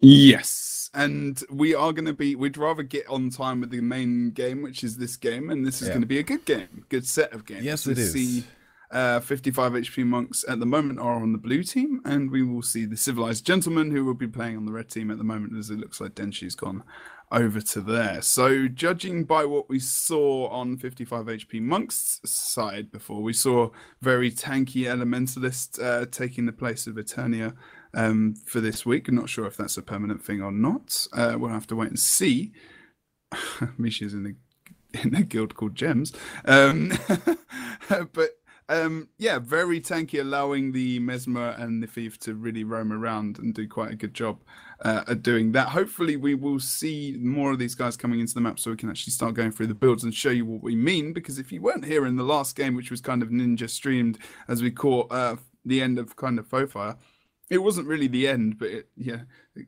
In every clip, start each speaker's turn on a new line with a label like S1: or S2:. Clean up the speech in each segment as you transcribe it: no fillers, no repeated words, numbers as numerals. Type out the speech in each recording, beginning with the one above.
S1: Yes, and we are going to be. We'd rather get on time with the main game, which is this game, and this is
S2: Yeah.
S1: going to be a good game, good set of games.
S2: Yes,
S1: We
S2: it is.
S1: see 55 HP monks at the moment are on the blue team, and we will see the civilized gentlemen who will be playing on the red team at the moment, as it looks like Denshi's gone over to there. So, judging by what we saw on 55 HP monks side before, we saw very tanky elementalist taking the place of Eternia for this week. I'm not sure if that's a permanent thing or not. We'll have to wait and see. Misha's in a guild called Gems. But yeah, very tanky, allowing the Mesmer and the Thief to really roam around and do quite a good job at doing that. Hopefully, we will see more of these guys coming into the map so we can actually start going through the builds and show you what we mean. Because if you weren't here in the last game, which was kind of ninja streamed as we caught the end of kind of Fofire, it wasn't really the end, but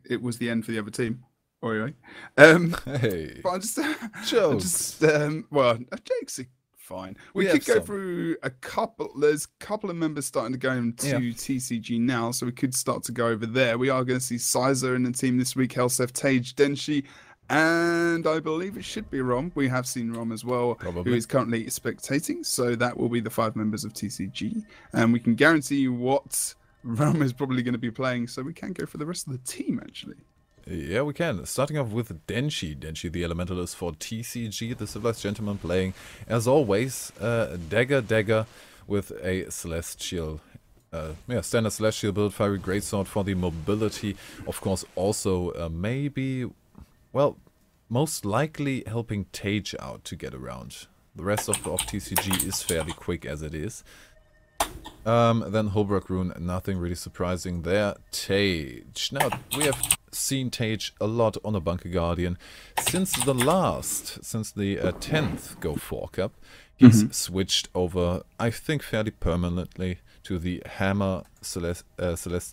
S1: it was the end for the other team. Anyway,
S2: Hey,
S1: but
S2: jokes.
S1: well, jokes are fine. We could go through a couple. There's a couple of members starting to go into TCG now, so we could start to go over there. We are going to see Sizer in the team this week. Helsef, Tage, Denshi, and I believe it should be Rom. We have seen Rom as well, who is currently spectating. So that will be the 5 members of TCG, and we can guarantee you what Rom is probably going to be playing, so we can go for the rest of the team actually.
S2: Yeah, we can. Starting off with Denshi. Denshi, the Elementalist for TCG, the Civilized Gentleman playing, as always, Dagger with a Celestial, standard Celestial build, Fiery Greatsword for the mobility. Of course, also maybe, well, most likely helping Tage out to get around. The rest of TCG is fairly quick as it is. Then Holbrook Rune, nothing really surprising there. Tage. Now, we have seen Tage a lot on a Bunker Guardian since the 10th Go4 Cup. He's switched over, I think, fairly permanently to the Hammer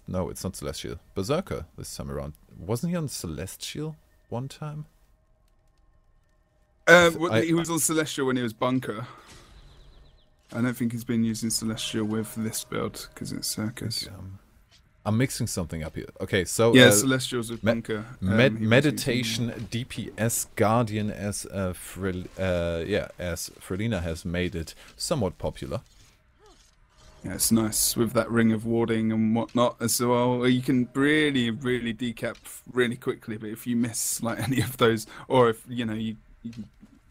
S2: no, it's not Celestial. Berserker this time around. Wasn't he on Celestial one time?
S1: He was on Celestial when he was Bunker. I don't think he's been using Celestial with this build because it's Circus.
S2: I'm mixing something up here. Okay, so
S1: yeah, Celestials with Bunker.
S2: Meditation DPS Guardian as Frelina has made it somewhat popular.
S1: Yeah, it's nice with that ring of warding and whatnot as well. You can really decap really quickly, but if you miss like any of those, or if the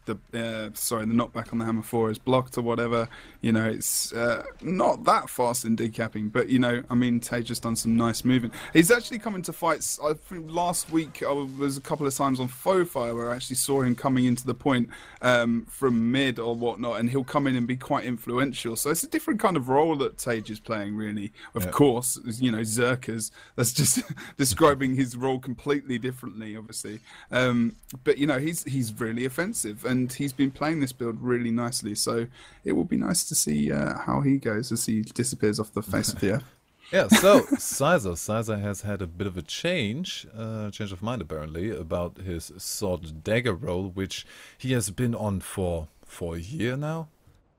S1: knockback on the Hammer 4 is blocked or whatever, it's not that fast in decapping, but I mean, Tage has done some nice movement. He's actually come into fights. I think last week I was a couple of times on Fofire where I actually saw him coming into the point from mid or whatnot, and he'll come in and be quite influential. So it's a different kind of role that Tage is playing, really. Of course, Zerkers, that's just describing his role completely differently, obviously. But he's really offensive, and he's been playing this build really nicely, so it will be nice to see how he goes as he disappears off the face of the earth.
S2: Yeah, so Sizer has had a bit of a change of mind apparently about his sword dagger role, which he has been on for a year now,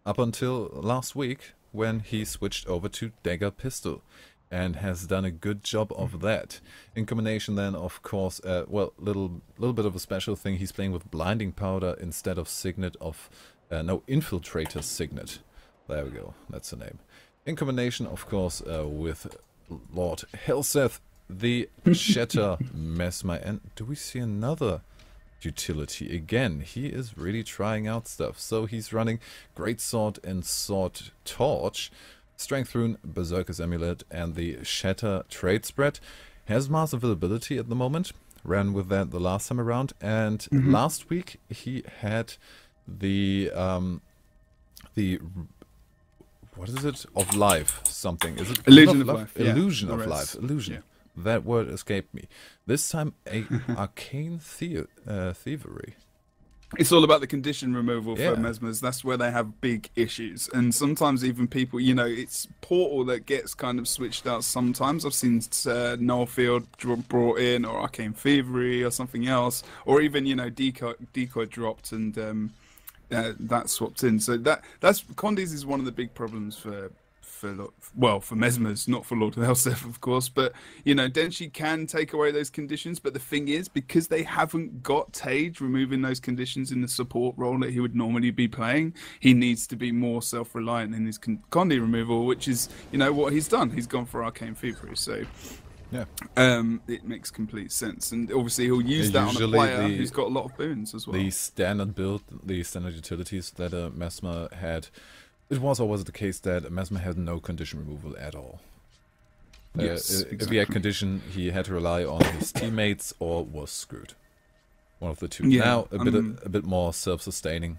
S2: up until last week when he switched over to dagger pistol, and has done a good job of that. In combination then, of course, little bit of a special thing, he's playing with Blinding Powder instead of Signet of, Infiltrator Signet. There we go, that's the name. In combination, of course, with Lord Helseth, the Shatter Mesmer, and do we see another utility again? He is really trying out stuff, so he's running Greatsword and Sword Torch, Strength Rune, Berserker's Amulet, and the Shatter Trade Spread. Has mass availability at the moment. Ran with that the last time around, and last week he had the what is it? Of life something. Is it
S1: Illusion of life?
S2: Illusion of life. Illusion. Yeah. That word escaped me. This time a arcane thievery.
S1: It's all about the condition removal for Mesmers. That's where they have big issues. And sometimes even people, it's Portal that gets kind of switched out sometimes. I've seen Nullfield brought in, or Arcane Thievery, or something else. Or even, Decoy dropped and that swapped in. So that's Condes is one of the big problems for for Mesmers, not for Lord Helseth, of course. But you know, Denshi can take away those conditions. But the thing is, because they haven't got Tage removing those conditions in the support role that he would normally be playing, he needs to be more self-reliant in his Condi removal, which is, you know, what he's done. He's gone for Arcane Thievery, so
S2: yeah,
S1: it makes complete sense. And obviously he'll use that on a player who's got a lot of boons as well.
S2: The standard build, the standard utilities that Mesmer had, it was always the case that Mesmer had no condition removal at all.
S1: Yes,
S2: exactly.
S1: exactly.
S2: If he had condition, he had to rely on his teammates or was screwed. One of the two.
S1: Yeah,
S2: now a bit more self-sustaining.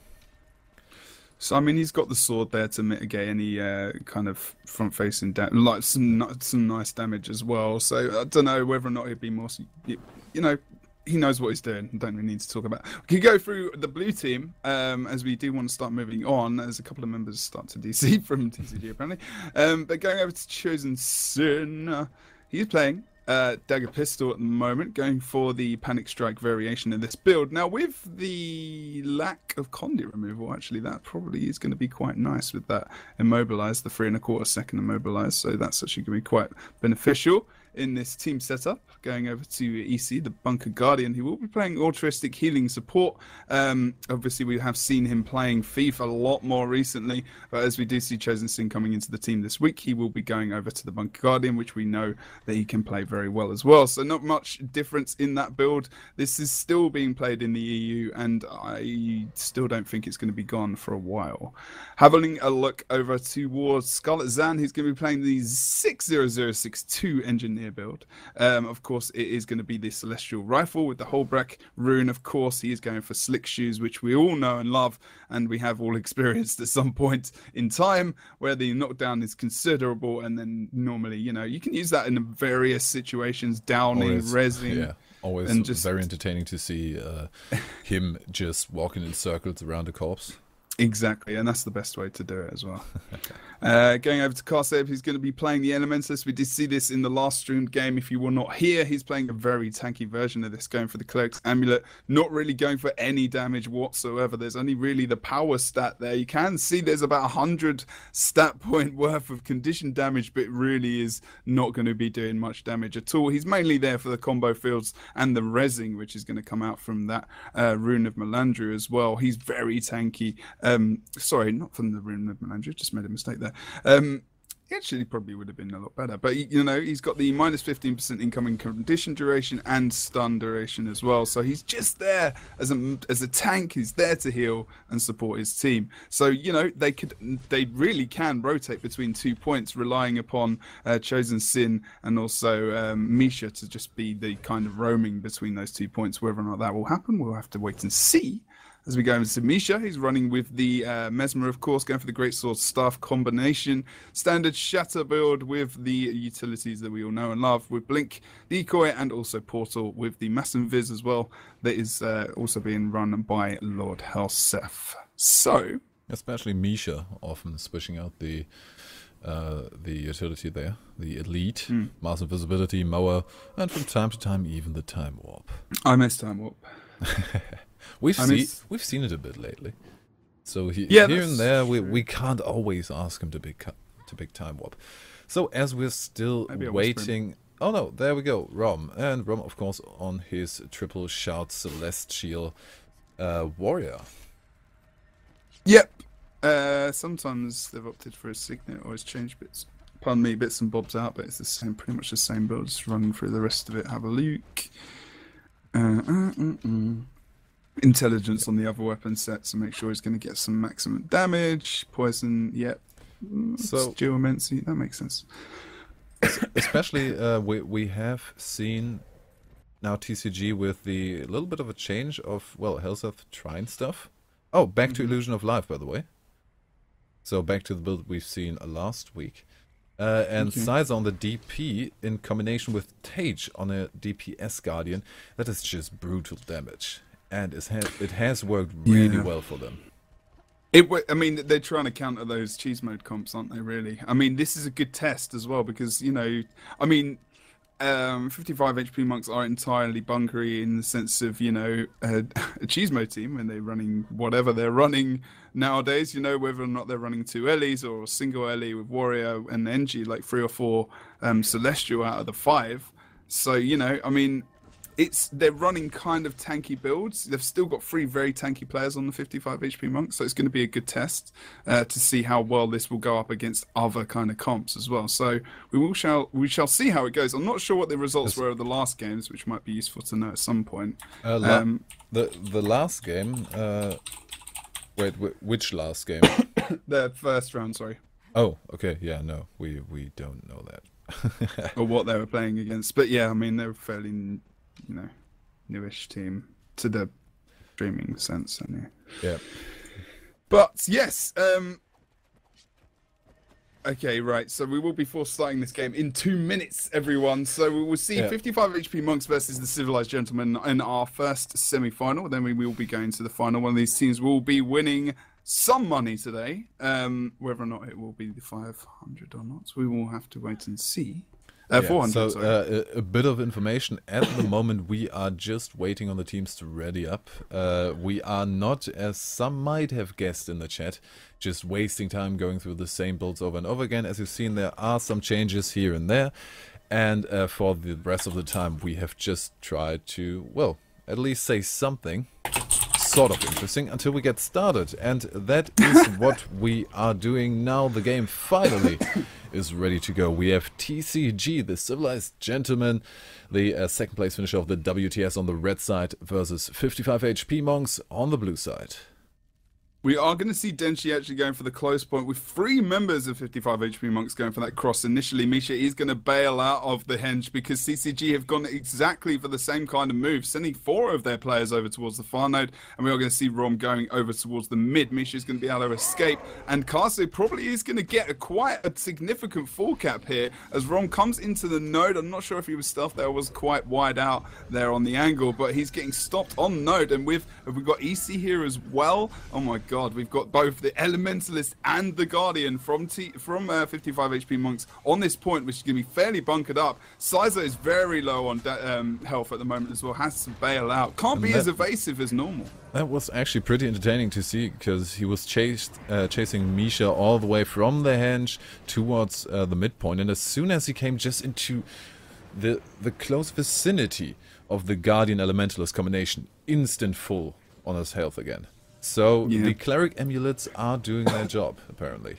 S1: So I mean, he's got the sword there to mitigate any kind of front-facing damage, like some nice damage as well. So I don't know whether or not he'd be more, you know, he knows what he's doing. Don't really need to talk about. We could go through the blue team as we do want to start moving on, as a couple of members start to DC from TCG apparently. But going over to Chosen Sin, he's playing Dagger Pistol at the moment, going for the Panic Strike variation of this build. Now, with the lack of Conduit removal, actually, that probably is going to be quite nice with that Immobilize, the 3 1/4 second Immobilize. So that's actually going to be quite beneficial in this team setup. Going over to EC, the Bunker Guardian, he will be playing altruistic healing support. Obviously, we have seen him playing Thief a lot more recently, but as we do see Chosen Sin coming into the team this week, he will be going over to the Bunker Guardian, which we know that he can play very well as well. So not much difference in that build. This is still being played in the EU, and I still don't think it's going to be gone for a while. Having a look over towards Scarlet Zan, he's going to be playing the 60062 Engineer build. Of course, it is going to be the Celestial Rifle with the Holbrack rune. Of course, he is going for Slick Shoes, which we all know and love, and we have all experienced at some point in time, where the knockdown is considerable, and then normally, you know, you can use that in various situations, downing, rezzing.
S2: Yeah, always and just very entertaining to see him just walking in circles around the corpse.
S1: Exactly, and that's the best way to do it as well. Going over to Karseb, he's going to be playing the Elementalist. We did see this in the last streamed game. If you were not here, he's playing a very tanky version of this, going for the Cleric's Amulet, not really going for any damage whatsoever. There's only really the power stat there. You can see there's about 100 stat point worth of condition damage, but it really is not going to be doing much damage at all. He's mainly there for the combo fields and the rezzing, which is going to come out from that Rune of Melandru as well. He's very tanky. Sorry, not from the Rune of Melandru, just made a mistake there. He actually probably would have been a lot better, but you know, he's got the minus 15% incoming condition duration and stun duration as well. So he's just there as a tank. He's there to heal and support his team. So you know, they really can rotate between 2 points, relying upon Chosen Sin and also Misha to just be the kind of roaming between those 2 points. Whether or not that will happen, we'll have to wait and see. As we go into to Misha, he's running with the Mesmer, of course, going for the Greatsword Staff combination. Standard Shatter build with the utilities that we all know and love, with Blink, Decoy, and also Portal with the Mass Invis as well. That is also being run by Lord Helseth. So,
S2: especially Misha often switching out the utility there, the Elite, Mass Invisibility, Mower, and from time to time even the Time Warp.
S1: I miss Time Warp.
S2: We've seen it a bit lately, so here and there we can't always ask him to pick Time Warp. So as we're still waiting, oh no, there we go, Rom, and Rom of course on his triple shout Celestial Warrior.
S1: Yep. Sometimes they've opted for a Signet or has changed bits. Pardon me, bits and bobs out, but it's the same, pretty much the same build. Just running through the rest of it. Have a look. Intelligence on the other weapon set to make sure he's going to get some maximum damage. Poison, yep. So Geomancy, that makes sense.
S2: Especially we have seen now TCG with the little bit of a change of, well, Helseth trying stuff. Oh, back to Illusion of Life, by the way. So back to the build we've seen last week. And Size on the DP in combination with Tage on a DPS Guardian, that is just brutal damage. And it has worked really well for them.
S1: I mean, they're trying to counter those cheese mode comps, aren't they, really? I mean, this is a good test as well because, you know, I mean, 55 HP monks are entirely bunkery in the sense of, you know, a cheese mode team when they're running whatever they're running nowadays, you know, whether or not they're running 2 Ellies or a single Ellie with Warrior and NG, like 3 or 4 Celestial out of the 5. So, you know, I mean, they're running kind of tanky builds. They've still got 3 very tanky players on the 55 HP monks, so it's going to be a good test to see how well this will go up against other kind of comps as well. So we shall see how it goes. I'm not sure what the results were of the last games, which might be useful to know at some point.
S2: The last game. Wait, which last game?
S1: The first round, sorry.
S2: Oh, okay, yeah, no, we don't know that.
S1: Or what they were playing against, but yeah, I mean they're fairly, you know, newish team to the streaming sense, anyway.
S2: Yeah.
S1: But yes, okay, right. So we will be forced starting this game in 2 minutes, everyone. So we will see 55 HP monks versus the civilized gentlemen in our first semi-final. Then we will be going to the final. One of these teams will be winning some money today. Whether or not it will be the 500 or not, we will have to wait and see. 400.
S2: So
S1: sorry.
S2: A bit of information. At the moment, we are just waiting on the teams to ready up. We are not, as some might have guessed in the chat, just wasting time going through the same builds over and over again. As you've seen, there are some changes here and there. And for the rest of the time, we have just tried to, well, at least say something sort of interesting until we get started. And that is what we are doing now. The game finally is ready to go. We have TCG, the Civilized Gentleman, the second place finisher of the WTS on the red side versus 55 HP Monks on the blue side.
S1: We are going to see Denshi actually going for the close point with 3 members of 55 HP Monks going for that cross. Initially, Misha is going to bail out of the henge because CCG have gone exactly for the same kind of move, sending 4 of their players over towards the far node, and we are going to see Rom going over towards the mid. Misha is going to be able to escape, and Karsu probably is going to get quite a significant full cap here as Rom comes into the node. I'm not sure if he was stealth there, was quite wide out there on the angle, but he's getting stopped on node, and we've got EC here as well. Oh my God, we've got both the Elementalist and the Guardian from 55 HP Monks on this point, which is going to be fairly bunkered up. Sizer is very low on health at the moment as well, has to bail out. Can't be as evasive as normal.
S2: That was actually pretty entertaining to see, because he was chasing Misha all the way from the henge towards the midpoint, and as soon as he came just into the close vicinity of the Guardian Elementalist combination, instant full on his health again. So the cleric amulets are doing their job, apparently.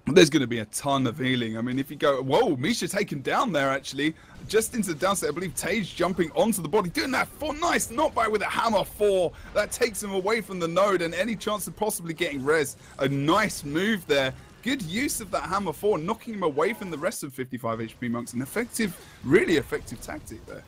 S1: There's going to be a ton of healing. I mean, if you go, whoa, Misha taken down there, actually, just into the downside. I believe Tage jumping onto the body, doing that for nice knockback with a hammer 4. That takes him away from the node and any chance of possibly getting res. A nice move there. Good use of that hammer 4, knocking him away from the rest of 55 HP Monks. An effective, really effective tactic there.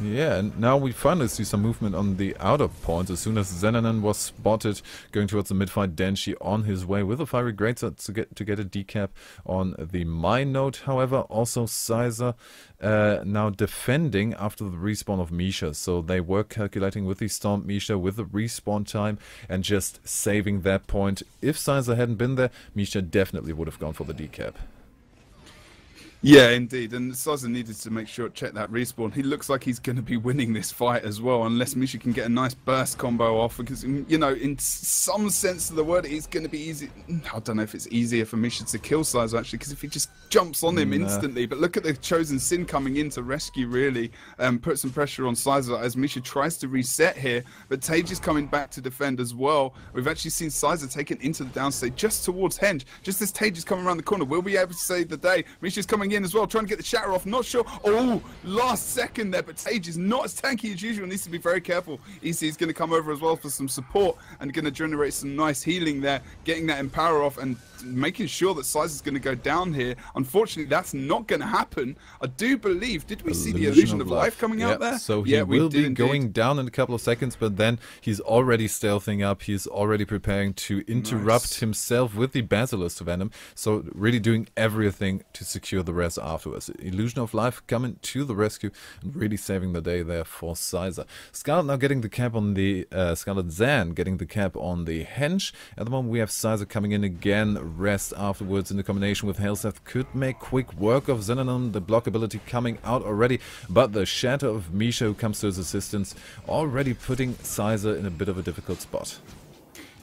S2: Yeah, and now we finally see some movement on the outer points. As soon as Zenanan was spotted going towards the mid-fight, Denshi on his way with a fiery greatsword to get a decap on the mine node. However, also Sizer now defending after the respawn of Misha. So they were calculating with the Storm Misha with the respawn time and just saving that point. If Sizer hadn't been there, Misha definitely would have gone for the decap.
S1: Yeah, indeed, and Sizer needed to make sure check that respawn. He looks like he's going to be winning this fight as well, unless Misha can get a nice burst combo off, because, you know, in some sense of the word, it's going to be easy. I don't know if it's easier for Misha to kill Sizer, actually, because if he just jumps on him instantly, but look at the Chosen Sin coming in to rescue, really, put some pressure on Sizer as Misha tries to reset here, but Tage is coming back to defend as well. We've actually seen Sizer taken into the downstate just towards henge, just as Tage is coming around the corner. We'll be able to save the day. Misha's coming in as well, trying to get the shatter off. Not sure. Oh, last second there, but Tage is not as tanky as usual. Needs to be very careful. EC is going to come over as well for some support and going to generate some nice healing there, getting that Empower off and making sure that Size is going to go down here. Unfortunately, that's not going to happen. I do believe, did we see the Illusion of Life coming out there?
S2: So he will be going down in a couple of seconds, but then he's already stealthing up. He's already preparing to interrupt himself with the Basilisk Venom. So really doing everything to secure the res afterwards. Illusion of Life coming to the rescue and really saving the day there for Sizer. Scarlet now getting the cap on the Scarlet Zan getting the cap on the Henge. At the moment we have Sizer coming in again. Rest afterwards in the combination with Hailseth could make quick work of Xenanon. The block ability coming out already, but the Shatter of Misha who comes to his assistance already putting Sizer in a bit of a difficult spot.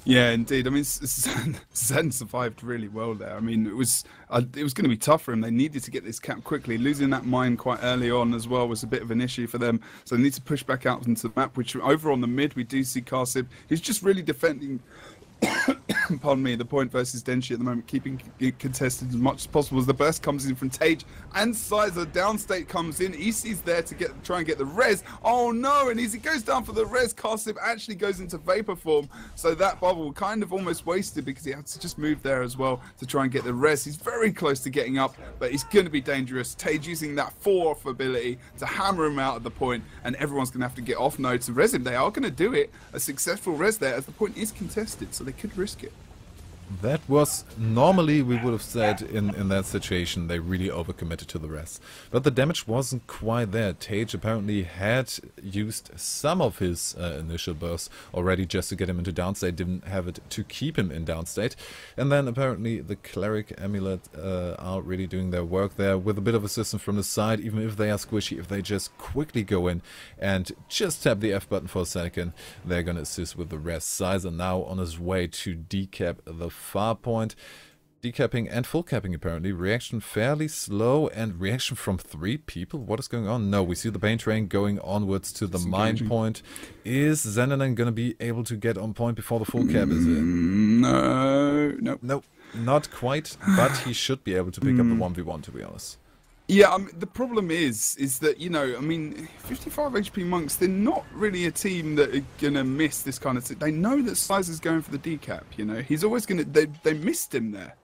S1: Yeah, indeed. I mean, Zen survived really well there. I mean, it was going to be tough for him. They needed to get this cap quickly. Losing that mine quite early on as well was a bit of an issue for them. So they need to push back out into the map, which over on the mid, we do see Karsib. He's just really defending... pardon me, the point versus Denshi at the moment, keeping it contested as much as possible as the burst comes in from Tage and Sizer. Downstate comes in, EC's there to try and get the res. Oh no, and as he goes down for the res, Karsib actually goes into vapor form, so that bubble kind of almost wasted because he had to just move there as well to try and get the res. He's very close to getting up, but he's going to be dangerous. Tage using that 4-off ability to hammer him out at the point, and everyone's going to have to get off node to res him. They are going to do it, a successful res there as the point is contested, so they could risk it.
S2: That was, normally we would have said in that situation they really overcommitted to the rest. But the damage wasn't quite there. Tage apparently had used some of his initial burst already just to get him into downstate, didn't have it to keep him in downstate. And then apparently the Cleric Amulet are really doing their work there with a bit of assistance from the side, even if they are squishy. If they just quickly go in and just tap the F button for a second, they're going to assist with the rest. Sizer now on his way to decap the far point. Decapping and full capping apparently. Reaction fairly slow, and reaction from 3 people? What is going on? No, we see the pain train going onwards to the mine point. Is Xenanon going to be able to get on point before the full cap is in?
S1: No.
S2: Nope, not quite, but he should be able to pick up the 1v1, to be honest.
S1: Yeah, the problem is that, you know, I mean, 55 HP monks, they're not really a team that are going to miss this kind of thing. They know that Sizer's going for the decap, you know. He's always going to... They missed him there.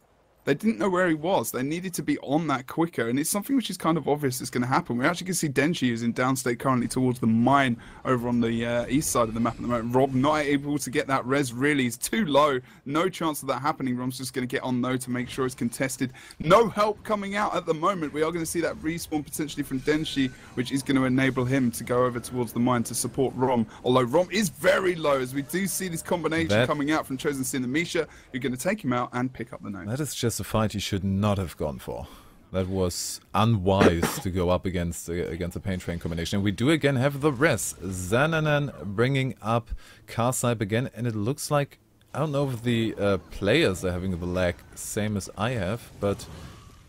S1: They didn't know where he was. They needed to be on that quicker, and it's something which is kind of obvious is going to happen. We actually can see Denshi is in downstate currently towards the mine over on the east side of the map at the moment. Rob not able to get that res really. He's too low. No chance of that happening. Rob's just going to get on node to make sure it's contested. No help coming out at the moment. We are going to see that respawn potentially from Denshi, which is going to enable him to go over towards the mine to support Rom. Although Rom is very low, as we do see this combination coming out from Chosen Sin and Misha, who are going to take him out and pick up the node.
S2: That is just a fight he should not have gone for. That was unwise to go up against a pain train combination. And we do again have the rest. Xenanon bringing up Karsib again, and it looks like, I don't know if the players are having the lag same as I have, but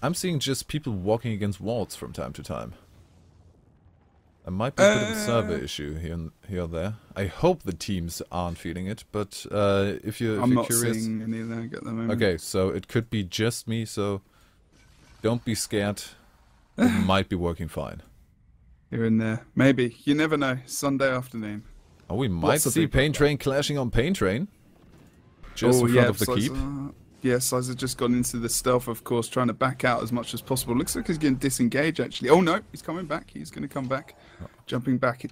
S2: I'm seeing just people walking against walls from time to time. It might be a bit of a server issue here or there. I hope the teams aren't feeling it, but if you're
S1: I'm not
S2: curious,
S1: seeing any lag at the moment.
S2: Okay, so it could be just me, so don't be scared. It might be working fine.
S1: Here and there. Maybe. You never know. Sunday afternoon.
S2: Oh, we might see Pain Train clashing on Pain Train. Just in front of the keep.
S1: Yeah, Sizer just gone into the stealth, of course, trying to back out as much as possible. Looks like he's going to disengage, actually. Oh, no, he's coming back. He's going to come back. Jumping back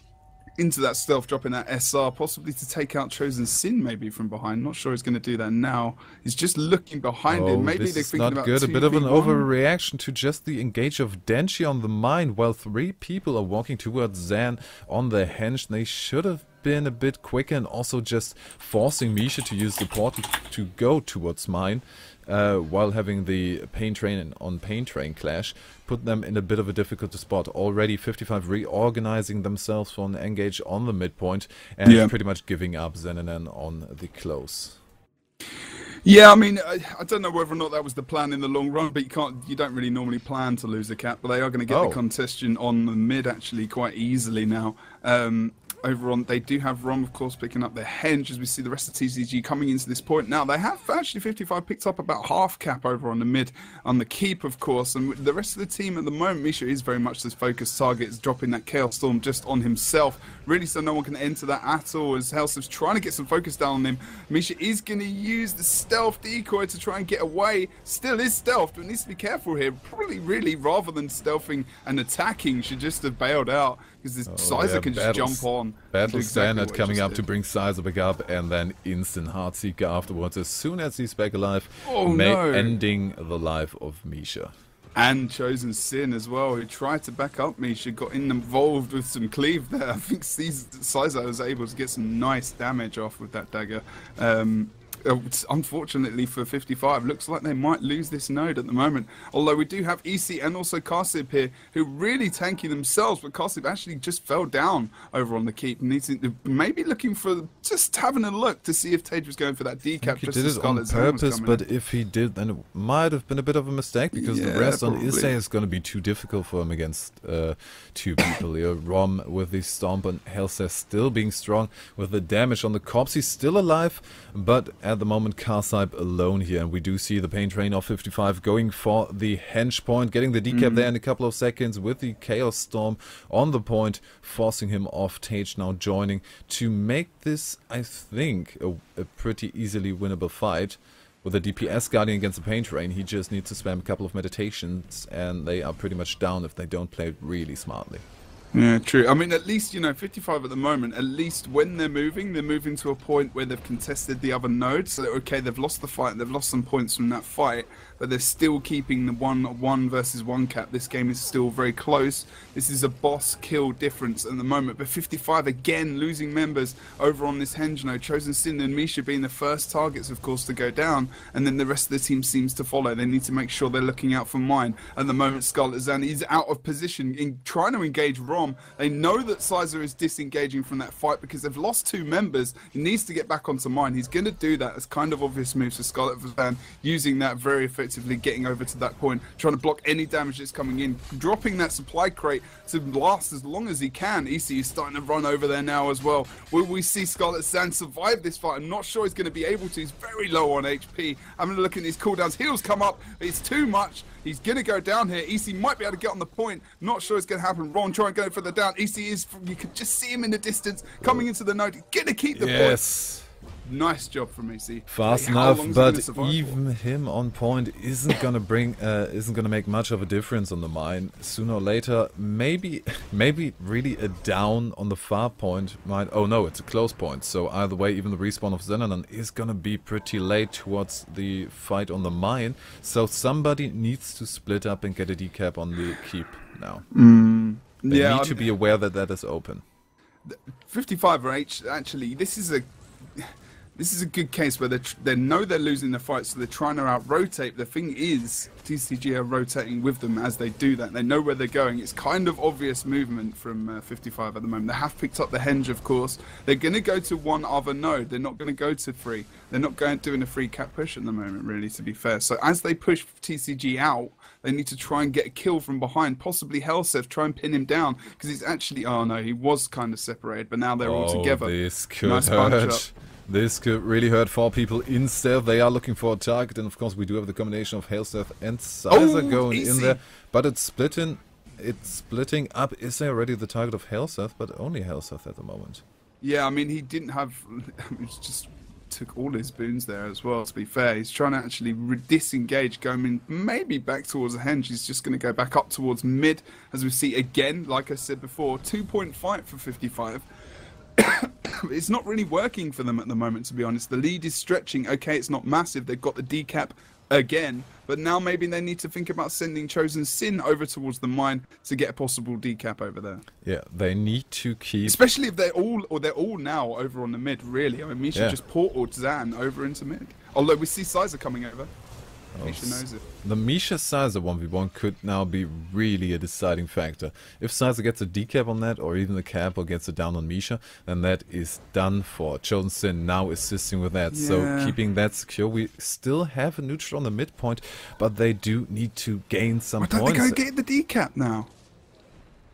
S1: into that stealth, dropping that SR, possibly to take out Chosen Sin maybe from behind. Not sure he's going to do that now. He's just looking behind him. Maybe they're thinking about
S2: good. A bit of an overreaction to just the engage of Denshi on the mine, while 3 people are walking towards Zan on the henge. They should have been a bit quicker, and also just forcing Misha to use the portal to go towards mine, while having the Pain Train on Pain Train clash put them in a bit of a difficult spot. Already 55 reorganizing themselves for an engage on the midpoint, and pretty much giving up Xenanon on the close.
S1: Yeah, I mean, I don't know whether or not that was the plan in the long run, but you don't really normally plan to lose a cap, but they are going to get the contestation on the mid actually quite easily now. Over on, they do have Rom, of course, picking up their henge as we see the rest of TCG coming into this point. Now, they have actually 55 picked up about half cap over on the mid, on the keep, of course, and the rest of the team at the moment, Misha is very much this focused target, is dropping that Chaos Storm just on himself, really, so no one can enter that at all, as Hellsif's trying to get some focus down on him. Misha is going to use the stealth decoy to try and get away. Still is stealthed, but needs to be careful here. Probably really, rather than stealthing and attacking, should just have bailed out, because this Sizer can just jump on.
S2: Battle Standard coming up to bring Sizer back up, and then instant Heartseeker afterwards as soon as he's back alive, ending the life of Misha.
S1: And Chosen Sin as well, who tried to back up Misha, got involved with some cleave there. I think Sizer was able to get some nice damage off with that dagger. Unfortunately for 55, looks like they might lose this node at the moment. Although we do have EC and also Karsib here, who really tanky themselves, but Karsib actually just fell down over on the keep. Maybe looking for, just having a look to see if Tage was going for that decap.
S2: He did it on purpose, but if he did, then it might have been a bit of a mistake, because the rest on Issei is going to be too difficult for him against two people here. Rom with the Stomp and Hellseth still being strong with the damage on the corpse. He's still alive, but at the moment Karsib alone here, and we do see the Pain Train of 55 going for the Henge point, getting the decap there in a couple of seconds with the Chaos Storm on the point, forcing him off. Tage now joining to make this, I think, a pretty easily winnable fight. With a DPS Guardian against the Pain Train, he just needs to spam a couple of meditations and they are pretty much down if they don't play it really smartly.
S1: Yeah, true. I mean, at least, you know, 55 at the moment, at least when they're moving to a point where they've contested the other node. So, okay, they've lost the fight, they've lost some points from that fight, but they're still keeping the 1 versus 1 cap. This game is still very close. This is a boss kill difference at the moment. But 55, again, losing members over on this Henge node. Chosen Sin and Misha being the first targets, of course, to go down. And then the rest of the team seems to follow. They need to make sure they're looking out for mine. At the moment, Scarlet Zan is out of position in trying to engage Rom. They know that Sizer is disengaging from that fight because they've lost 2 members. He needs to get back onto mine. He's going to do that. It's kind of obvious moves for Scarlet Zan, using that very effectively, getting over to that point, trying to block any damage that's coming in, dropping that supply crate to last as long as he can. EC is starting to run over there now as well. Will we see Scarlet Zan survive this fight? I'm not sure he's going to be able to. He's very low on HP. Having a look at his cooldowns. Heals come up. It's too much. He's going to go down here. EC might be able to get on the point. Not sure it's going to happen. Ron trying to go for the down. EC is, you could just see him in the distance coming into the node. Going to keep the point. Nice job from EC.
S2: Fast enough, but even him on point isn't gonna make much of a difference on the mine. Sooner or later, maybe really a down on the far point might. Oh no, it's a close point. So either way, even the respawn of Xenanon is gonna be pretty late towards the fight on the mine. So somebody needs to split up and get a decap on the keep now. They need to be aware that that is open. 55
S1: are actually, this is a good case where they know they're losing the fight, so they're trying to out-rotate. The thing is, TCG are rotating with them as they do that. They know where they're going. It's kind of obvious movement from 55 at the moment. They have picked up the Henge, of course. They're going to go to one other node. They're not going to go to 3. They're not doing a free cap push at the moment, really, to be fair. So as they push TCG out, they need to try and get a kill from behind, possibly Hellseth, try and pin him down, because he's actually, oh no, he was kind of separated, but now they're all together.
S2: This could hurt. This could really hurt 4 people in stealth. They are looking for a target, and of course we do have the combination of Hellseth and Sizer going in there, but it's splitting up. Is there already the target of Hellseth? But only Hellseth at the moment.
S1: Yeah, I mean, he didn't have, he just took all his boons there as well, to be fair. He's trying to actually disengage, going in maybe back towards the Henge. He's just going to go back up towards mid, as we see again, like I said before, 2-point fight for 55. It's not really working for them at the moment, to be honest. The lead is stretching. Okay, it's not massive. They've got the decap again, but now maybe they need to think about sending Chosen Sin over towards the mine to get a possible decap over there.
S2: Yeah, they need to keep,
S1: especially if they're all now over on the mid. Really, I mean, Misha just portaled Zan over into mid. Although we see Sizer coming over. Misha knows it.
S2: The Misha Sizer 1v1 could now be really a deciding factor. If Sizer gets a decap on that, or even a cap, or gets a down on Misha, then that is done for. Chosen Sin now assisting with that, so keeping that secure. We still have a neutral on the midpoint, but they do need to gain some points.
S1: Why don't they go get the decap now?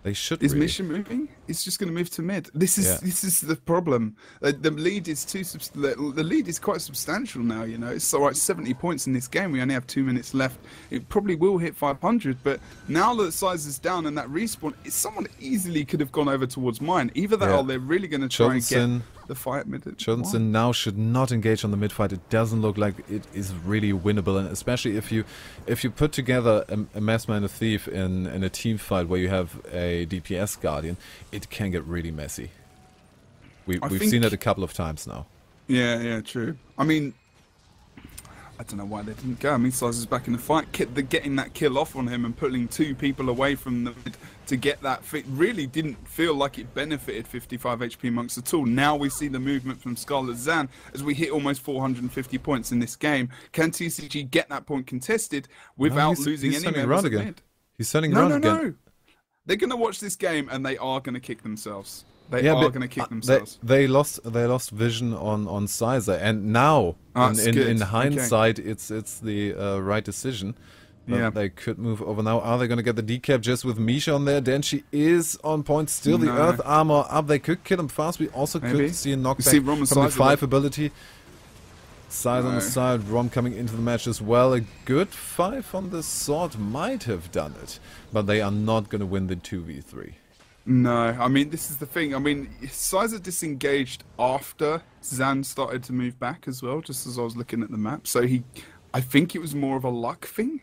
S2: They should.
S1: Is Misha moving? It's just going to move to mid. This is the problem. The lead is the lead is quite substantial now. You know, it's all right. 70 points in this game. We only have 2 minutes left. It probably will hit 500. But now that size is down and that respawn, someone easily could have gone over towards mine. Either that or they're really going to try and get the fight mid.
S2: Chosen now should not engage on the mid fight. It doesn't look like it is really winnable, and especially if you put together a Massman and a Thief in a team fight where you have a DPS Guardian, it can get really messy. We've seen it a couple of times now.
S1: Yeah, true. I mean, I don't know why they didn't go. I mean, Size is back in the fight. Getting that kill off on him and pulling 2 people away from the mid to get that fit really didn't feel like it benefited 55 HP Monks at all. Now we see the movement from Scarlet Zan as we hit almost 450 points in this game. Can TCG get that point contested without losing any members at mid?
S2: He's turning around again.
S1: No. They're going to watch this game and they are going to kick themselves. They are going to kick themselves.
S2: They lost vision on Sizer, and now in hindsight, it's the right decision. But they could move over now. Are they going to get the decap just with Misha on there? Denshi is on point. Still the Earth Armor up. They could kill him fast. We also could see a knockback from the 5 ability. Size on the side, Rom coming into the match as well. A good 5 on the sword might have done it, but they are not going to win the 2v3.
S1: No, I mean, this is the thing. I mean, Sizer disengaged after Zan started to move back as well, just as I was looking at the map. So I think it was more of a luck thing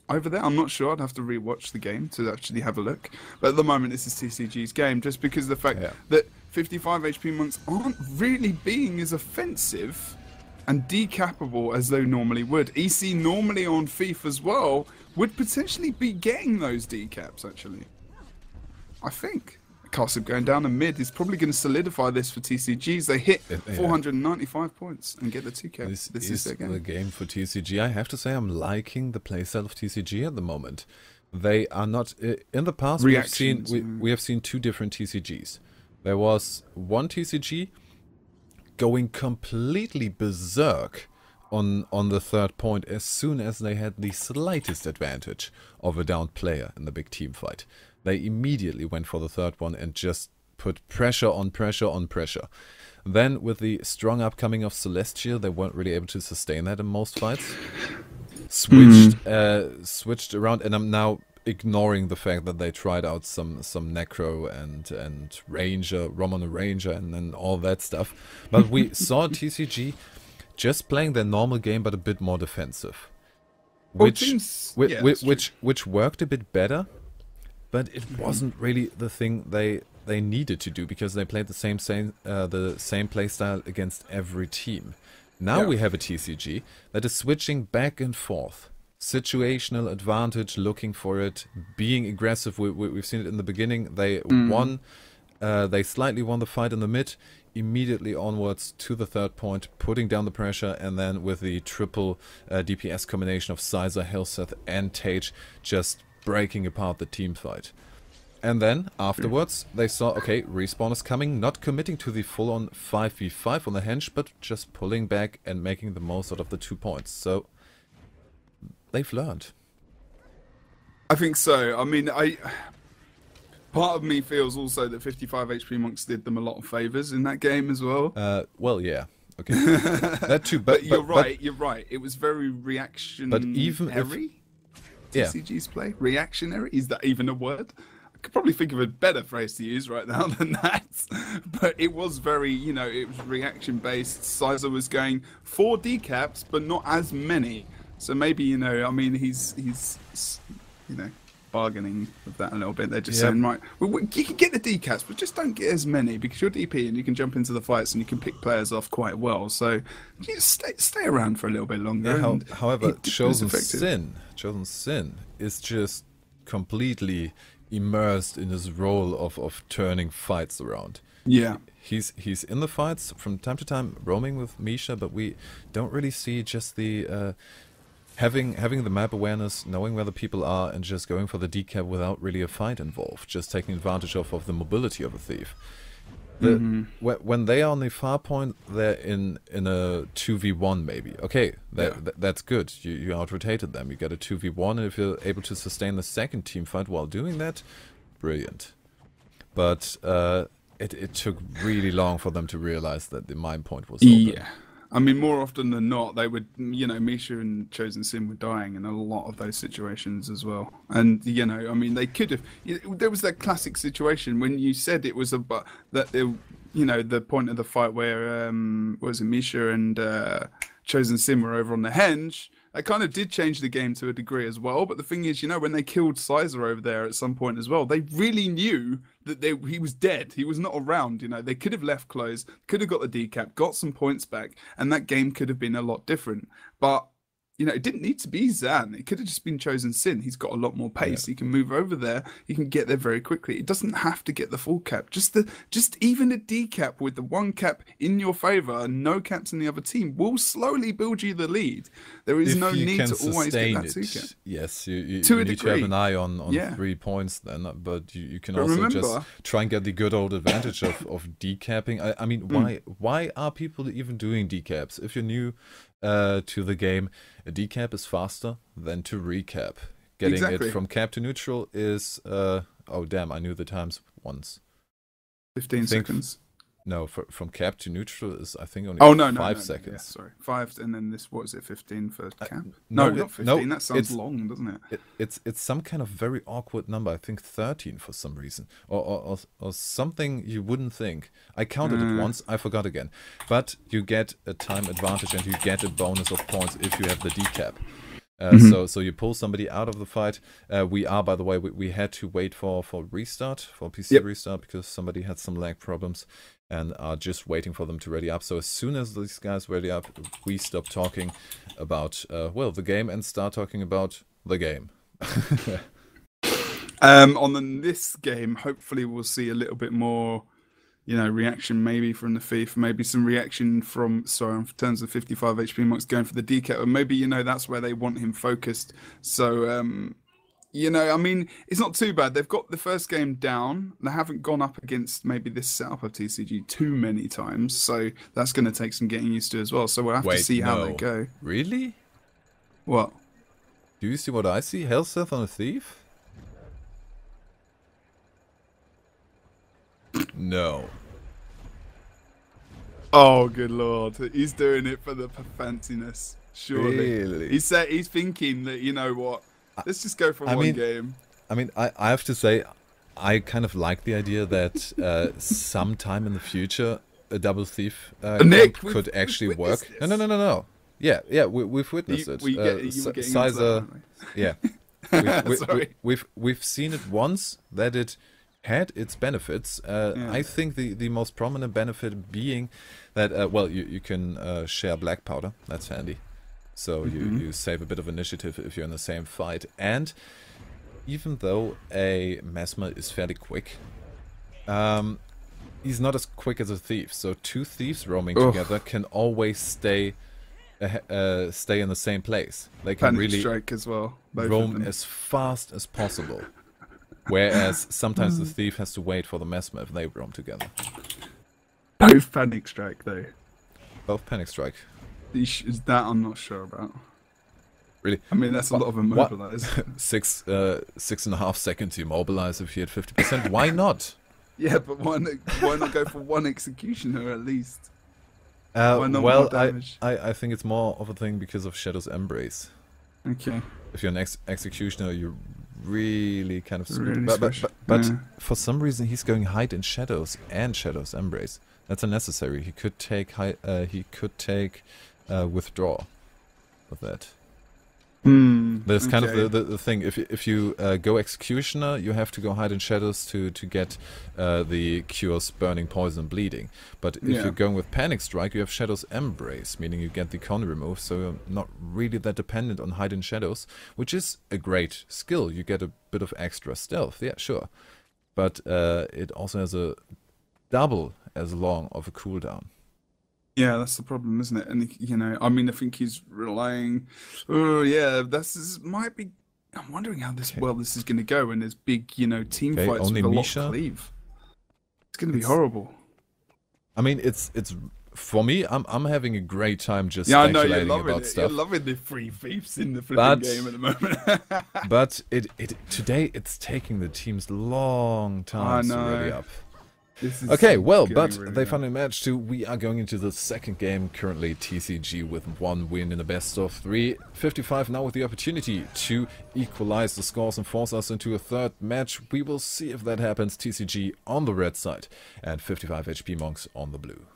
S1: over there. I'm not sure. I'd have to rewatch the game to actually have a look. But at the moment, this is TCG's game, just because of the fact that 55 HP Monks aren't really being as offensive and decappable as they normally would. EC normally on Thief as well would potentially be getting those decaps, actually. I think. Castle going down and mid is probably going to solidify this for TCGs. They hit 495 points and get the 2K. This is their game.
S2: The game for TCG. I have to say I'm liking the playstyle of TCG at the moment. They are not... In the past, we have seen 2 different TCGs. There was one TCG going completely berserk on the 3rd point as soon as they had the slightest advantage of a downed player in the big team fight. They immediately went for the 3rd one and just put pressure on pressure on pressure. Then with the strong upcoming of Celestial, they weren't really able to sustain that in most fights. Switched around, and I'm now ignoring the fact that they tried out some Necro and Ranger, Rom on a Ranger, and then all that stuff. But we saw TCG just playing their normal game, but a bit more defensive, which worked a bit better. But it wasn't really the thing they needed to do, because they played the same playstyle against every team. Now we have a TCG that is switching back and forth. Situational advantage, looking for it, being aggressive. We've seen it in the beginning. They won. They slightly won the fight in the mid. Immediately onwards to the 3rd point, putting down the pressure, and then with the triple DPS combination of Sizer, Helseth, and Tage, just breaking apart the team fight. And then afterwards they saw, okay, respawn is coming, not committing to the full-on 5v5 on the henge, but just pulling back and making the most out of the 2 points. So they've learned.
S1: I think so. I mean, part of me feels also that 55 HP Monks did them a lot of favors in that game as well.
S2: Well, yeah. Okay. That too,
S1: but you're right. You're right. It was very reactionary.
S2: But even
S1: TCG's play? Reactionary? Is that even a word? I could probably think of a better phrase to use right now than that. But it was very, it was reaction based. Sizer was going 4 decaps, but not as many. So maybe, I mean, he's bargaining with that a little bit. They're just saying, right, well, you can get the decaps, but just don't get as many, because you're DP and you can jump into the fights and you can pick players off quite well. So just stay around for a little bit longer.
S2: Yeah, however, Chosen Sin is just completely immersed in his role of turning fights around.
S1: Yeah.
S2: He's in the fights from time to time, roaming with Misha, but we don't really see just the having the map awareness, knowing where the people are, and just going for the decap without really a fight involved, just taking advantage of the mobility of a thief. When they are on the far point, they're in a 2v1 maybe. Okay, that's good. You out-rotated them. You get a 2v1, and if you're able to sustain the 2nd team fight while doing that, brilliant. But it took really long for them to realize that the mine point was open.
S1: Yeah. I mean, more often than not, they would, Misha and Chosen Sin were dying in a lot of those situations as well. And, I mean, they could have, there was that classic situation when you said it was about that, the point of the fight where, was it Misha and Chosen Sin were over on the henge. That kind of did change the game to a degree as well. But the thing is, when they killed Sizer over there at some point as well, they really knew that he was dead. He was not around. They could have left close, could have got the decap, got some points back, and that game could have been a lot different. But You know, it didn't need to be Zan. It could have just been chosen Sin. He's got a lot more pace.
S2: Yeah.
S1: He can move over there. He can get there very quickly. It doesn't have to get the full cap. Just even a decap with the one cap in your favor and no caps in the other team will slowly build you the lead. There is no need to always get that 2 cap.
S2: Yes, you
S1: To a
S2: need to
S1: degree.
S2: have an eye on
S1: Yeah.
S2: 3 points then, but you can
S1: But
S2: also
S1: remember-
S2: just try and get the good old advantage of decapping. I mean, why are people even doing decaps? If you're new to the game, a decap is faster than to recap. Getting
S1: Exactly.
S2: it from cap to neutral is oh damn, I knew the times once.
S1: 15
S2: think-
S1: seconds.
S2: No, from cap to neutral is I think only
S1: Oh, no,
S2: 5
S1: no.
S2: seconds.
S1: Yeah, sorry. 5, and then this, what is it, 15 for cap?
S2: no,
S1: No, not 15.
S2: no,
S1: that sounds
S2: it's-
S1: long, doesn't it?
S2: It's some kind of very awkward number. I think 13 for some reason, or something you wouldn't think. I counted it once. I forgot again. But you get a time advantage and you get a bonus of points if you have the decap. So you pull somebody out of the fight. We are, by the way, we had to wait for restart, for PC restart, because somebody had some lag problems and are just waiting for them to ready up. So as soon as these guys ready up, we stop talking about well, the game and start talking about the game.
S1: On this game, hopefully we'll see a little bit more, you know, reaction maybe from the thief, maybe some reaction from, sorry, in terms of 55 HP monks going for the decap, or maybe, you know, that's where they want him focused. So, you know, I mean, it's not too bad. They've got the first game down. They haven't gone up against maybe this setup of TCG too many times, so that's going to take some getting used to as well. So we'll have to see how they go.
S2: Really?
S1: What?
S2: Do you see what I see? Hellseth on a thief? No.
S1: Oh, good lord. He's doing it for the fanciness. Surely.
S2: Really?
S1: He's thinking that, you know what, let's just go for one game.
S2: I mean, I have to say, I kind of like the idea that sometime in the future, a double thief
S1: Nick,
S2: could actually
S1: we've
S2: work.
S1: witnessed this.
S2: No. Yeah, we've witnessed it.
S1: You were getting into that, aren't we?
S2: Yeah.
S1: Sorry.
S2: We've seen it once that it had its benefits. I think the most prominent benefit being that, well, you can share black powder. That's handy. So you save a bit of initiative if you're in the same fight. And even though a Mesmer is fairly quick, he's not as quick as a thief. So 2 thieves roaming together can always stay in the same place. They can
S1: Panic
S2: really
S1: strike as well. Both of
S2: roam
S1: them.
S2: as fast as possible. Whereas sometimes the thief has to wait for the Mesmer if they roam together.
S1: Both panic strike though.
S2: Both panic strike.
S1: Is that I'm not sure about.
S2: Really?
S1: I mean, that's a lot of immobilize.
S2: 6.5 seconds immobilize if you had 50%. Why not?
S1: Yeah, but why not go for one executioner at least? Why not
S2: Well,
S1: more damage?
S2: I think it's more of a thing because of Shadow's Embrace.
S1: Okay.
S2: If you're an executioner, you're really kind of screwed.
S1: Really
S2: But
S1: special.
S2: for some reason, he's going hide in Shadows and Shadow's Embrace. That's unnecessary. He could take withdraw with that. That's kind of the thing. If you go executioner, you have to go hide in shadows to get the cures burning, poison, bleeding. But if you're going with panic strike, you have Shadow's Embrace, meaning you get the con remove, so you're not really that dependent on hide in shadows, which is a great skill. You get a bit of extra stealth, yeah, sure, but it also has a double as long of a cooldown.
S1: Yeah, that's the problem, isn't it? And you know, I mean, I think he's relying. Oh, yeah, this might be. I'm wondering how this this is going to go. And there's big, you know, team fights
S2: only
S1: with a
S2: Misha?
S1: lot of cleave. It's going to be horrible.
S2: I mean, it's for me. I'm having a great time just
S1: Yeah, I know you're
S2: speculating
S1: loving
S2: about
S1: it.
S2: stuff.
S1: You're loving the free thieves in the flipping game at the moment.
S2: But today it's taking the teams long time to ready up. Okay, well, but
S1: really
S2: they finally managed to. We are going into the second game, currently TCG with 1 win in a best of 3. 55 now with the opportunity to equalize the scores and force us into a third match. We will see if that happens. TCG on the red side and 55 HP monks on the blue.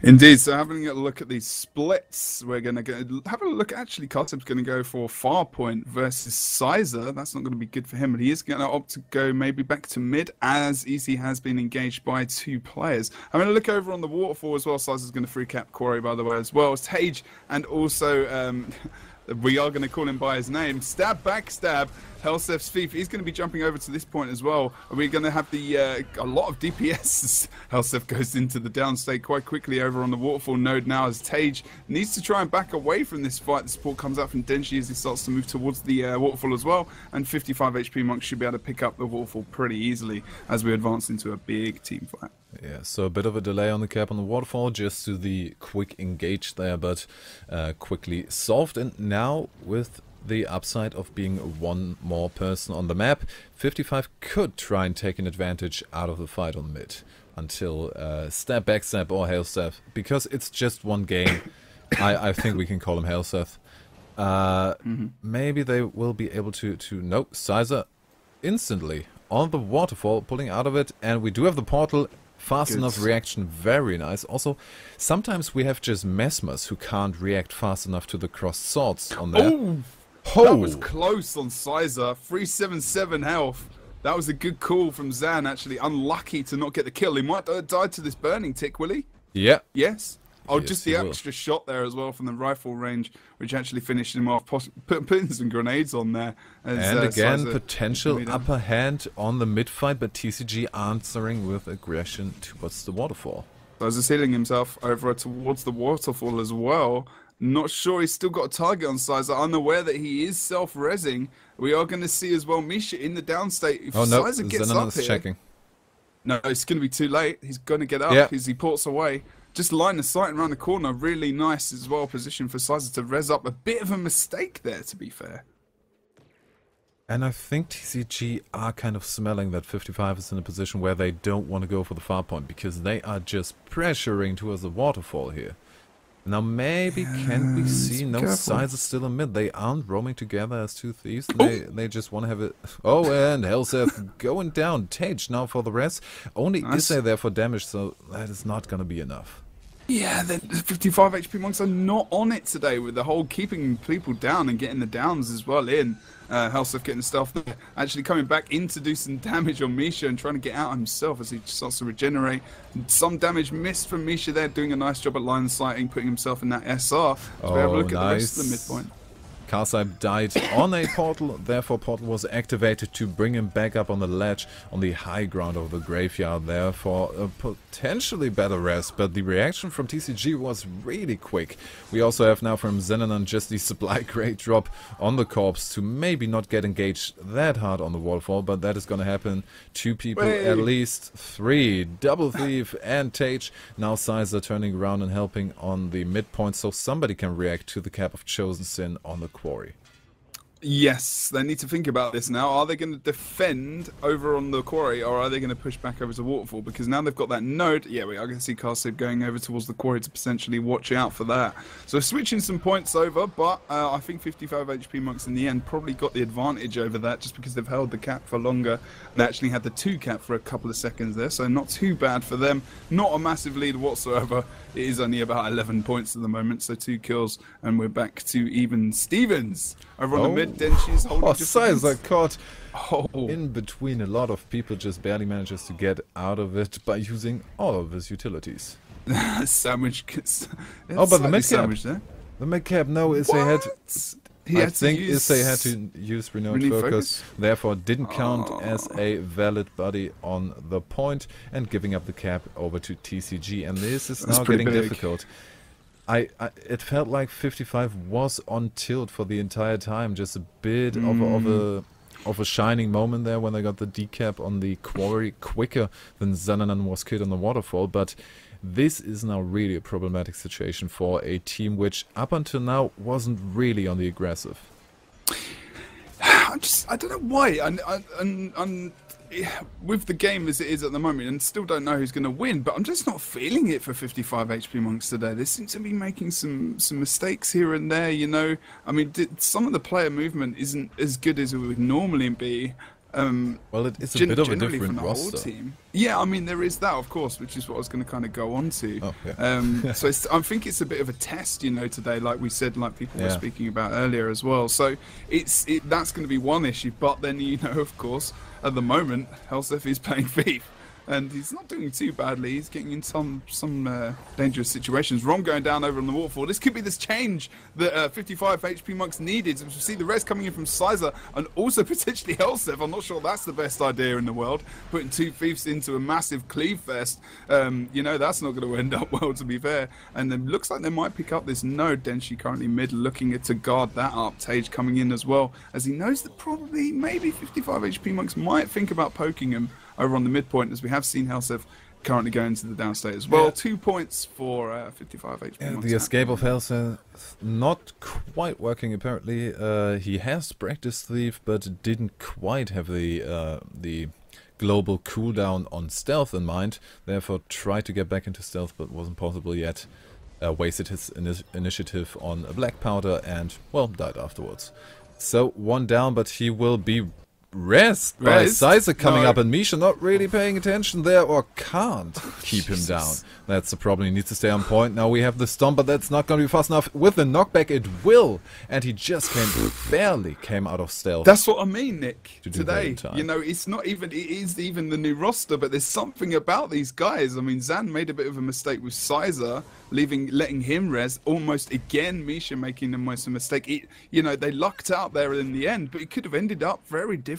S1: Indeed. So having a look at these splits, we're going to go have a look. Actually, Kotib's going to go for Farpoint versus Sizer. That's not going to be good for him, but he is going to opt to go maybe back to mid, as Easy has been engaged by 2 players. I'm going to look over on the waterfall as well. Sizer's going to free cap Quarry, by the way, as well as Tage, and also we are going to call him by his name. Stab, backstab, Helsef's Thief. He's going to be jumping over to this point as well. We're going to have the a lot of DPS. Helsef goes into the downstate quite quickly over on the waterfall node now, as Tage needs to try and back away from this fight. The support comes out from Denshi as he starts to move towards the waterfall as well. And 55 HP Monk should be able to pick up the waterfall pretty easily as we advance into a big team fight.
S2: Yeah, so a bit of a delay on the cap on the waterfall, just to the quick engage there, but quickly solved. And now with the upside of being 1 more person on the map, 55 could try and take an advantage out of the fight on mid until stab, backstab or Hailseth, because it's just 1 game. I think we can call him Hailseth. Maybe they will be able to nope, Sizer instantly on the waterfall, pulling out of it, and we do have the portal. Fast enough reaction, very nice. Also, sometimes we have just Mesmers who can't react fast enough to the crossed swords on there.
S1: Oh, that was close on Sizer. 377 health. That was a good call from Zan, actually. Unlucky to not get the kill. He might die to this burning tick, will he?
S2: Yeah.
S1: Yes? Oh,
S2: Yes,
S1: just the extra shot there as well from the rifle range, which actually finished him off, putting some grenades on there.
S2: And again,
S1: Sizer
S2: potential upper hand on the mid fight, but TCG answering with aggression towards the waterfall.
S1: Sizer healing himself over towards the waterfall as well. Not sure he's still got a target on Sizer. Unaware that he is self-rezzing. We are going to see as well Misha in the downstate. If Sizer gets up here,
S2: checking.
S1: No, it's going to be too late. He's going to get up as he ports away. Just line of sight around the corner. Really nice as well position for Sizer to res up. A bit of a mistake there, to be fair.
S2: And I think TCG are kind of smelling that 55 is in a position where they don't want to go for the far point, because they are just pressuring towards the waterfall here. Now maybe can we see no Sizer still in mid? They aren't roaming together as 2 thieves. They just want to have it. Oh, and Helseth going down. Tage now for the rest. Only Issei there for damage, so that is not going to be enough.
S1: Yeah, the 55 HP monks are not on it today with the whole keeping people down and getting the downs as well in. Helseth getting stuff there, actually coming back in to do some damage on Misha and trying to get out himself as he starts to regenerate. Some damage missed from Misha there, doing a nice job at line sighting, putting himself in that SR. So we have a look at the rest of the midpoint.
S2: Karsaib died on a portal, therefore portal was activated to bring him back up on the ledge on the high ground of the graveyard there for a potentially better rest, but the reaction from TCG was really quick. We also have now from Xenanon just the supply crate drop on the corpse to maybe not get engaged that hard on the waterfall, but that is going to happen. 2 people, at least 3. Double Thief and Tage. Now Sizer turning around and helping on the midpoint so somebody can react to the cap of Chosen Sin on the Quarry.
S1: Yes, they need to think about this now. Are they going to defend over on the Quarry, or are they going to push back over to Waterfall? Because now they've got that node. Yeah, we are going to see Karsib going over towards the Quarry to potentially watch out for that. So switching some points over, but I think 55 HP monks in the end probably got the advantage over that just because they've held the cap for longer. They actually had the 2 cap for a couple of seconds there, so not too bad for them. Not a massive lead whatsoever. It is only about 11 points at the moment, so 2 kills, and we're back to even Stevens. Over on the mid, Denshi's holding
S2: Sizer caught in between a lot of people, just barely manages to get out of it by using all of his utilities.
S1: Sandwich.
S2: But the mid cap. The mid cap, no, Issei had to... I think Issei had to use Renewed Focus, therefore didn't count as a valid buddy on the point, and giving up the cap over to TCG. And this is now getting difficult. It felt like 55 was on tilt for the entire time, just a bit of a shining moment there when they got the decap on the Quarry quicker than Xenanon was killed on the waterfall, but this is now really a problematic situation for a team which up until now wasn't really on the aggressive.
S1: I don't know why. With the game as it is at the moment, and still don't know who's going to win, but I'm just not feeling it for 55 HP monks today. They seem to be making some mistakes here and there, you know. I mean, some of the player movement isn't as good as it would normally be.
S2: Well, it is a bit of a
S1: generally
S2: different
S1: from the whole
S2: roster.
S1: team. Yeah, I mean there is that, of course, which is what I was going to kind of go on to.
S2: Oh, yeah.
S1: So I think it's a bit of a test, you know, today, like we said, like people were
S2: Yeah.
S1: speaking about earlier as well. So that's going to be one issue. But then, you know, of course, at the moment, Helsef is playing Thief. And he's not doing too badly. He's getting in some dangerous situations. Rom going down over on the waterfall. This could be this change that 55 HP Monks needed. We see the rest coming in from Sizer and also potentially Helsef. I'm not sure that's the best idea in the world. Putting two Thieves into a massive cleave fest. You know, that's not going to end up well, to be fair. And then looks like they might pick up this node. Denshi currently mid, looking to guard that up. Tage coming in as well, as he knows that probably maybe 55 HP Monks might think about poking him over on the midpoint, as we have seen Helsef currently going to the downstate as well.
S2: Yeah.
S1: 2 points for 55 HP.
S2: Yeah,
S1: Monks
S2: the escape
S1: now.
S2: of Helsef not quite working apparently. He has practiced Thief, but didn't quite have the global cooldown on stealth in mind. Therefore, tried to get back into stealth, but wasn't possible yet. Wasted his initiative on a black powder and, well, died afterwards. So, one down, but he will be Rest by Sizer coming up, and Misha not really paying attention there, or can't keep him down. That's the problem. He needs to stay on point. Now we have the stomp, but that's not going to be fast enough. With the knockback, it will, and he just barely came out of stealth.
S1: That's what I mean, Nick.
S2: To do that in time.
S1: You know, it's not even. It is even the new roster, but there's something about these guys. I mean, Zan made a bit of a mistake with Sizer, letting him res. Almost again, Misha making almost a mistake. You know, they lucked out there in the end, but it could have ended up very differently.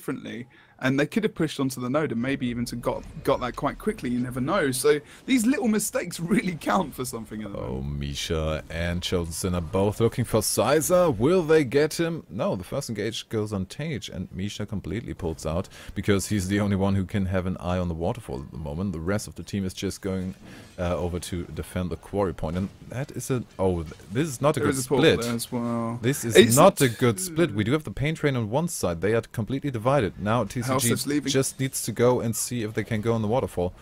S1: And they could have pushed onto the node and maybe even got that quite quickly. You never know. So these little mistakes really count for something at the moment.
S2: Oh, Misha and Chosen Sin are both looking for Sizer. Will they get him? No, the first engage goes on Tage, and Misha completely pulls out because he's the only one who can have an eye on the waterfall at the moment. The rest of the team is just going over to defend the quarry point, and that is a... Oh, this is not a good split.
S1: As well.
S2: This is not a good split. We do have the pain train on one side. They are completely divided. Now TCG just needs to go and see if they can go on the waterfall.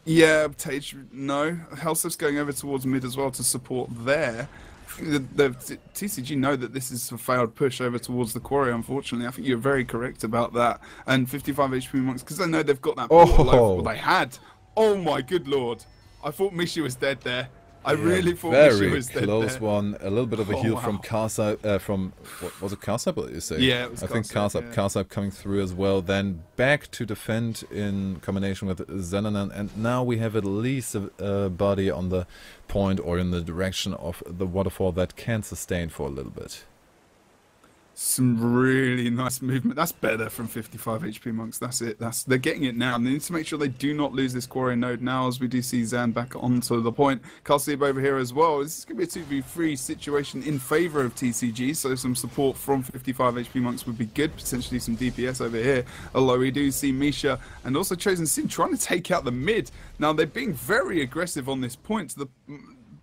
S1: Yeah, Tage, no. Helsef's going over towards mid as well to support there. The TCG know that this is a failed push over towards the quarry, unfortunately. I think you're very correct about that. And 55 HP Monks, because they know they've got that portal over. Well, they had. Oh my good lord. I thought Misha was dead there. I really thought Misha was dead there.
S2: Very close one. A little bit of a heal from Karsab, from, what was it, Karsab, what did you say?
S1: Yeah, it was
S2: I think Karsab. Karsab coming through as well. Then back to defend in combination with Zenanan. And now we have at least a body on the point or in the direction of the waterfall that can sustain for a little bit.
S1: Some really nice movement. That's better from 55 HP Monks. That's it. They're getting it now. They need to make sure they do not lose this quarry node now, as we do see Zan back onto the point. Kalsib over here as well. This is going to be a 2v3 situation in favour of TCG, so some support from 55 HP Monks would be good. Potentially some DPS over here. Although we do see Misha and also Chosen Sin trying to take out the mid. Now they're being very aggressive on this point.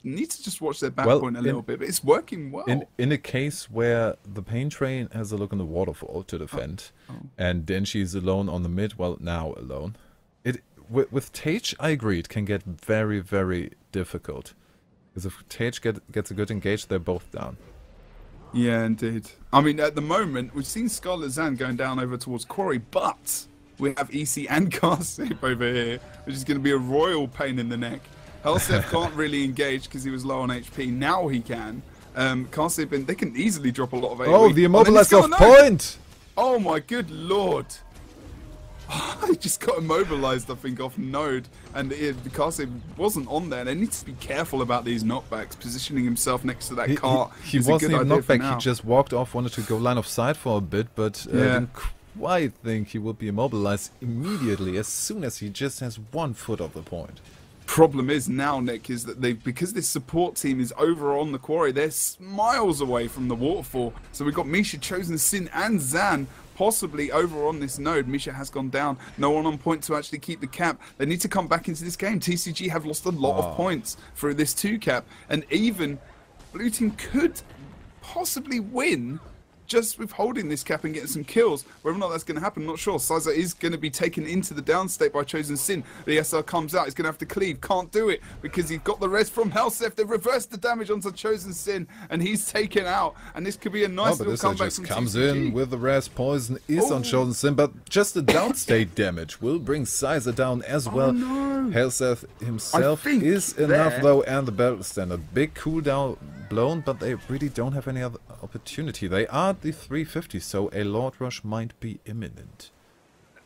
S1: Need to just watch their back point a little bit, but it's working well.
S2: In a case where the pain train has a look on the waterfall to defend, and then she's alone on the mid, well, now alone. With Tage, I agree, it can get very, very difficult. Because if Tage gets a good engage, they're both down.
S1: Yeah, indeed. I mean, at the moment, we've seen Scarlet Zan going down over towards Quarry, but we have EC and Karsib over here, which is going to be a royal pain in the neck. Helsef can't really engage because he was low on HP. Now he can. Karsib, and they can easily drop a lot of AoE.
S2: Oh, the immobilizer off point!
S1: Oh my good lord. He just got immobilized, I think, off node. And Karsib wasn't on there. They need to be careful about these knockbacks, positioning himself next to that cart.
S2: He wasn't even knocked back. He just walked off, wanted to go line of sight for a bit, but didn't quite think he would be immobilized immediately as soon as he just has 1 foot off the point.
S1: Problem is now, Nick, is that because this support team is over on the quarry, they're miles away from the waterfall. So we've got Misha, Chosen Sin, and Zan possibly over on this node. Misha has gone down. No one on point to actually keep the cap. They need to come back into this game. TCG have lost a lot of points through this 2 cap, and even blue team could possibly win just with holding this cap and getting some kills. Whether or not that's going to happen, I'm not sure. Sizer is going to be taken into the down state by Chosen Sin. The ESL comes out, he's going to have to cleave. Can't do it because he's got the res from Helseth. They reversed the damage onto Chosen Sin and he's taken out. And this could be a nice little comeback from TCG.
S2: Comes in with the res. Poison is on Chosen Sin, but just the down state damage will bring Sizer down as well.
S1: No.
S2: Helseth himself is enough though, and the battle standard. Big cooldown blown, but they really don't have any other opportunity. They are at the 350, so a Lord Rush might be imminent.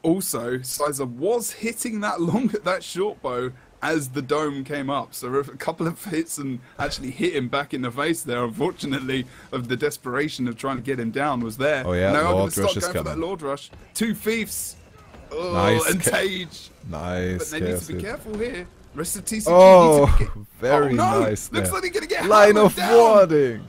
S1: Also, Sizer was hitting that short bow as the dome came up, so a couple of hits and actually hit him back in the face there. Unfortunately, of the desperation of trying to get him down was there.
S2: Oh yeah,
S1: now
S2: Lord Rush is
S1: going for that Lord Rush. 2 Thieves. Oh,
S2: nice.
S1: And Tage.
S2: Nice.
S1: But they need to be careful here. Rest of TCG
S2: very nice.
S1: Looks like they're gonna get
S2: line of
S1: down.
S2: warding.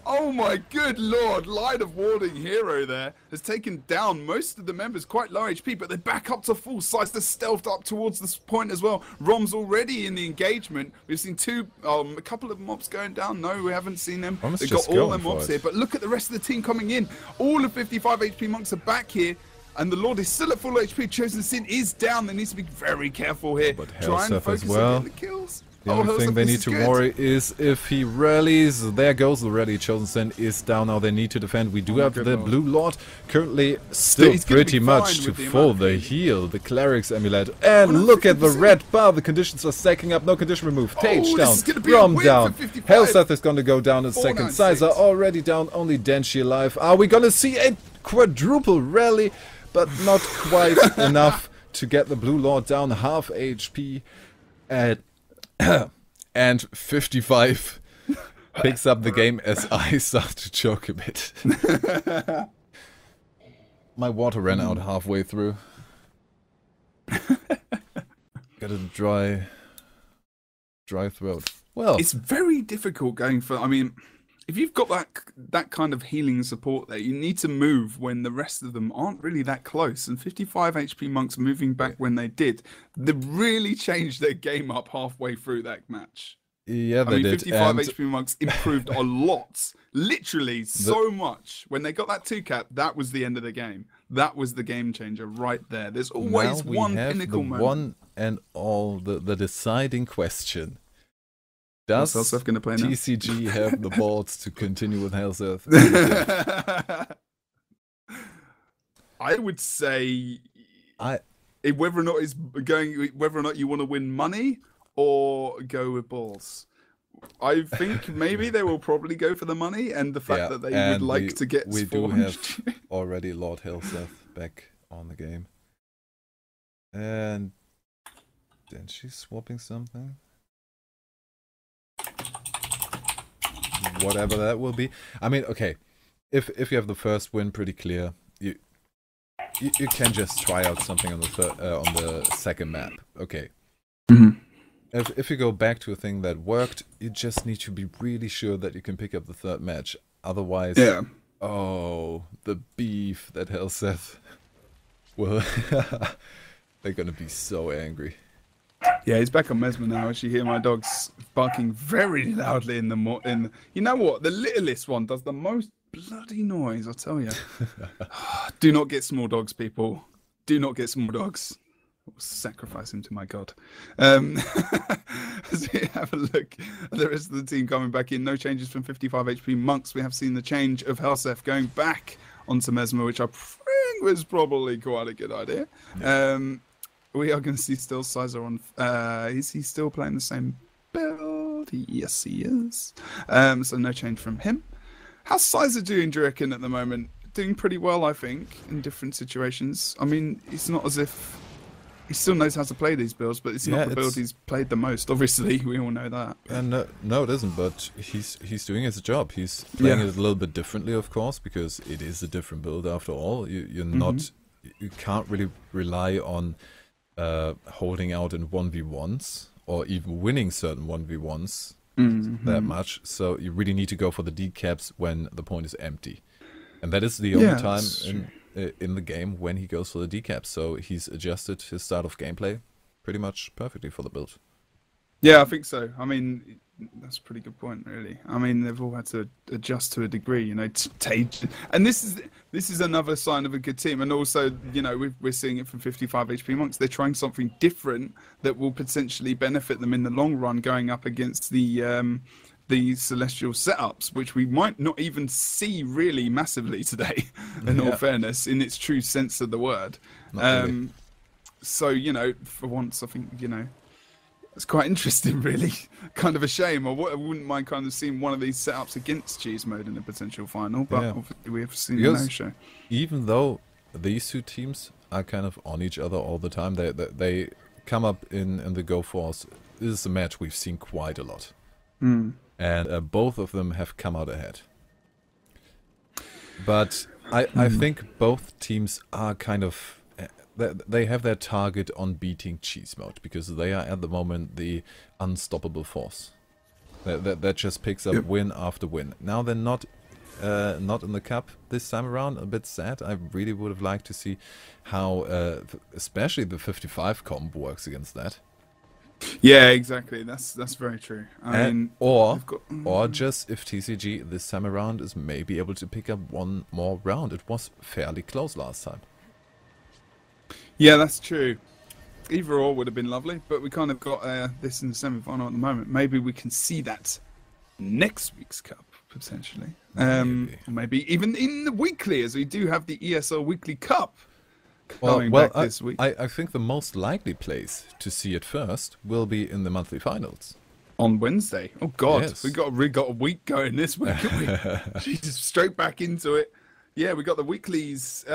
S1: Oh my good lord, line of warding hero there has taken down most of the members, quite low HP, but they're back up to full size. They're stealthed up towards this point as well. Rom's already in the engagement. We've seen a couple of mobs going down. No, we haven't seen them. They've got all their mobs here, but look at the rest of the team coming in. All of 55 HP monks are back here. And the Lord is still at full HP. Chosen Sin is down. They need to be very careful here.
S2: But
S1: try and focus
S2: as well.
S1: on getting the kills.
S2: The only thing they need to worry is if he rallies. There goes the rally. Chosen Sin is down now. They need to defend. We do have the Blue Lord currently still pretty much to full the heal. The Cleric's Amulet. And look at the red bar. The conditions are stacking up. No condition removed. Tage down. Rom down. Helseth is going to go down in a second. Sizer already down. Only Denshi alive. Are we going to see a quadruple rally? But not quite enough to get the Blue Lord down half HP at and 55 picks up the game as I start to choke a bit. My water ran out halfway through. Got a dry throat. Well,
S1: it's very difficult going for. I mean, if you've got that kind of healing support there, you need to move when the rest of them aren't really that close. And 55 HP monks moving back when they did, they really changed their game up halfway through that match.
S2: Yeah, they did.
S1: 55 HP monks improved a lot, literally so much. When they got that 2-cap, that was the end of the game. That was the game changer right there. There's always one pinnacle moment.
S2: One and all, the deciding question. Does TCG have the balls to continue with Helseth?
S1: I would say whether or not you want to win money or go with balls. I think maybe they will probably go for the money and the fact that they would like to get.
S2: We do have already Lord Helseth back on the game, and then she's swapping something. Whatever that will be. I mean, okay, if you have the first win pretty clear, you can just try out something on the second map. Okay.
S1: Mm-hmm.
S2: If you go back to a thing that worked, you just need to be really sure that you can pick up the third match. Otherwise, oh, the beef that Helseth will. They're gonna be so angry.
S1: Yeah, he's back on Mesmer now. As you hear my dogs barking very loudly in the you know what? The littlest one does the most bloody noise, I'll tell you. Do not get small dogs, people. Do not get small dogs. I'll sacrifice him to my god. As we have a look at the rest of the team coming back in, no changes from 55 HP monks. We have seen the change of Helseth going back onto Mesmer, which I think was probably quite a good idea. Yeah. We are going to see still Sizer on. Is he still playing the same build? Yes, he is. So no change from him. How's Sizer doing, do you reckon, at the moment? Doing pretty well, I think, in different situations. I mean, it's not as if he still knows how to play these builds, but it's not the build he's played the most. Obviously, we all know that.
S2: And no, it isn't. But he's doing his job. He's playing it a little bit differently, of course, because it is a different build after all. You can't really rely on holding out in 1v1s or even winning certain 1v1s that much. So you really need to go for the decaps when the point is empty. And that is the only time in the game when he goes for the decaps. So he's adjusted his style of gameplay pretty much perfectly for the build.
S1: Yeah, I think so. I mean, That's a pretty good point, really. I mean, they've all had to adjust to a degree, you know. And this is another sign of a good team. And also, you know, we're seeing it from 55 HP monks. They're trying something different that will potentially benefit them in the long run, going up against the celestial setups, which we might not even see really massively today. In all fairness, in its true sense of the word.
S2: Really.
S1: So, you know, for once, I think, you know, it's quite interesting, really. Kind of a shame. I wouldn't mind kind of seeing one of these setups against Cheese Mode in a potential final, but obviously we have seen a no-show.
S2: Even though these two teams are kind of on each other all the time, they come up in the Go4s. This is a match we've seen quite a lot. And both of them have come out ahead. But I think both teams are kind of... They have their target on beating Cheese Mode, because they are at the moment the unstoppable force. That just picks up win after win. Now they're not in the cup this time around. A bit sad. I really would have liked to see how, especially the 55 comp works against that.
S1: Yeah, exactly. That's very true. I mean,
S2: or just if TCG this time around is maybe able to pick up one more round. It was fairly close last time.
S1: Yeah, that's true. Either or would have been lovely, but we kind of got this in the semi-final at the moment. Maybe we can see that next week's cup, potentially. Maybe even in the weekly, as we do have the ESL Weekly Cup coming back this week.
S2: I think the most likely place to see it first will be in the monthly finals.
S1: On Wednesday. Oh, God.
S2: Yes.
S1: We got a week going this week, haven't we? Jesus, straight back into it. Yeah, we got the weeklies...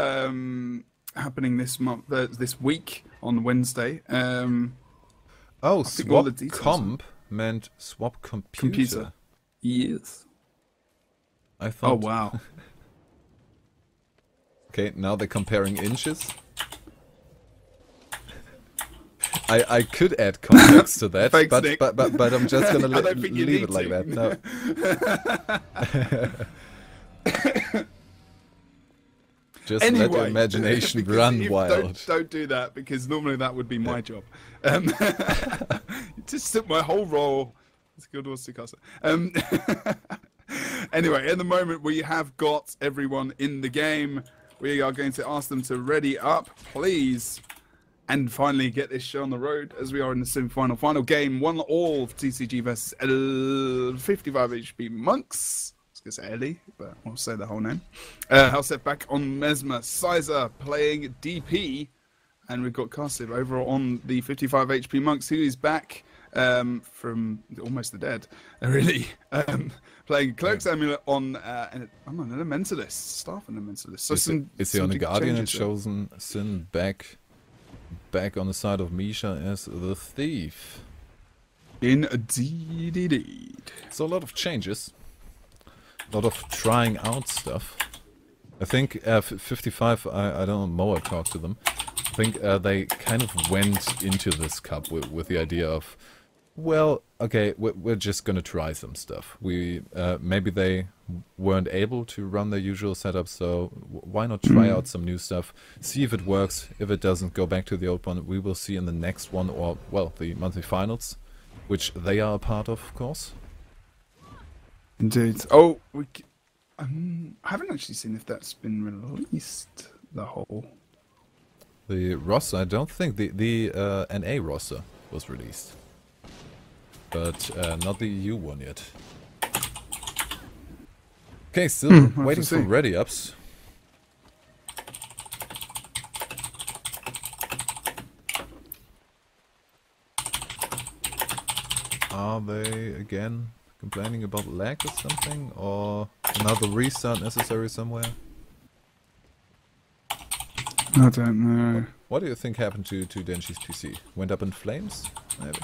S1: happening this month, this week on Wednesday.
S2: Swap comp meant swap computer.
S1: Yes.
S2: I thought.
S1: Oh wow.
S2: Okay, now they're comparing inches. I could add context to that,
S1: Thanks,
S2: but I'm just gonna leave it like
S1: to.
S2: that. No. Just let your imagination run wild.
S1: Don't do that, because normally that would be my job. Just took my whole role as GuildWars2 caster. Anyway, at the moment we have got everyone in the game. We are going to ask them to ready up, please, and finally get this show on the road, as we are in the final game. 1-1 of TCG versus 55 HP monks. I was going to say Ellie, but I'll say the whole name. I'll set back on Mesmer. Sizer playing DP. And we've got Castive over on the 55 HP monks, who is back from almost the dead, really. Playing Cleric's Amulet on an Elementalist, Staff Elementalist. So
S2: is he on the Guardian and chosen Sin back on the side of Misha as the Thief?
S1: Indeed.
S2: So a lot of changes. A lot of trying out stuff. I think 55, I don't know, Moa talked to them. I think they kind of went into this cup with the idea of, well, okay, we're just gonna try some stuff. Maybe they weren't able to run their usual setup, so why not try out some new stuff, see if it works. If it doesn't, go back to the old one. We will see in the next one, or, well, the monthly finals, which they are a part of course.
S1: Indeed. Oh, I haven't actually seen if that's been released, the whole...
S2: The roster, I don't think the NA roster was released, but not the EU one yet. Okay, still waiting for ready ups. Are they again complaining about lag or something, or another restart necessary somewhere?
S1: I don't know.
S2: What do you think happened to Denshi's PC? Went up in flames? Maybe.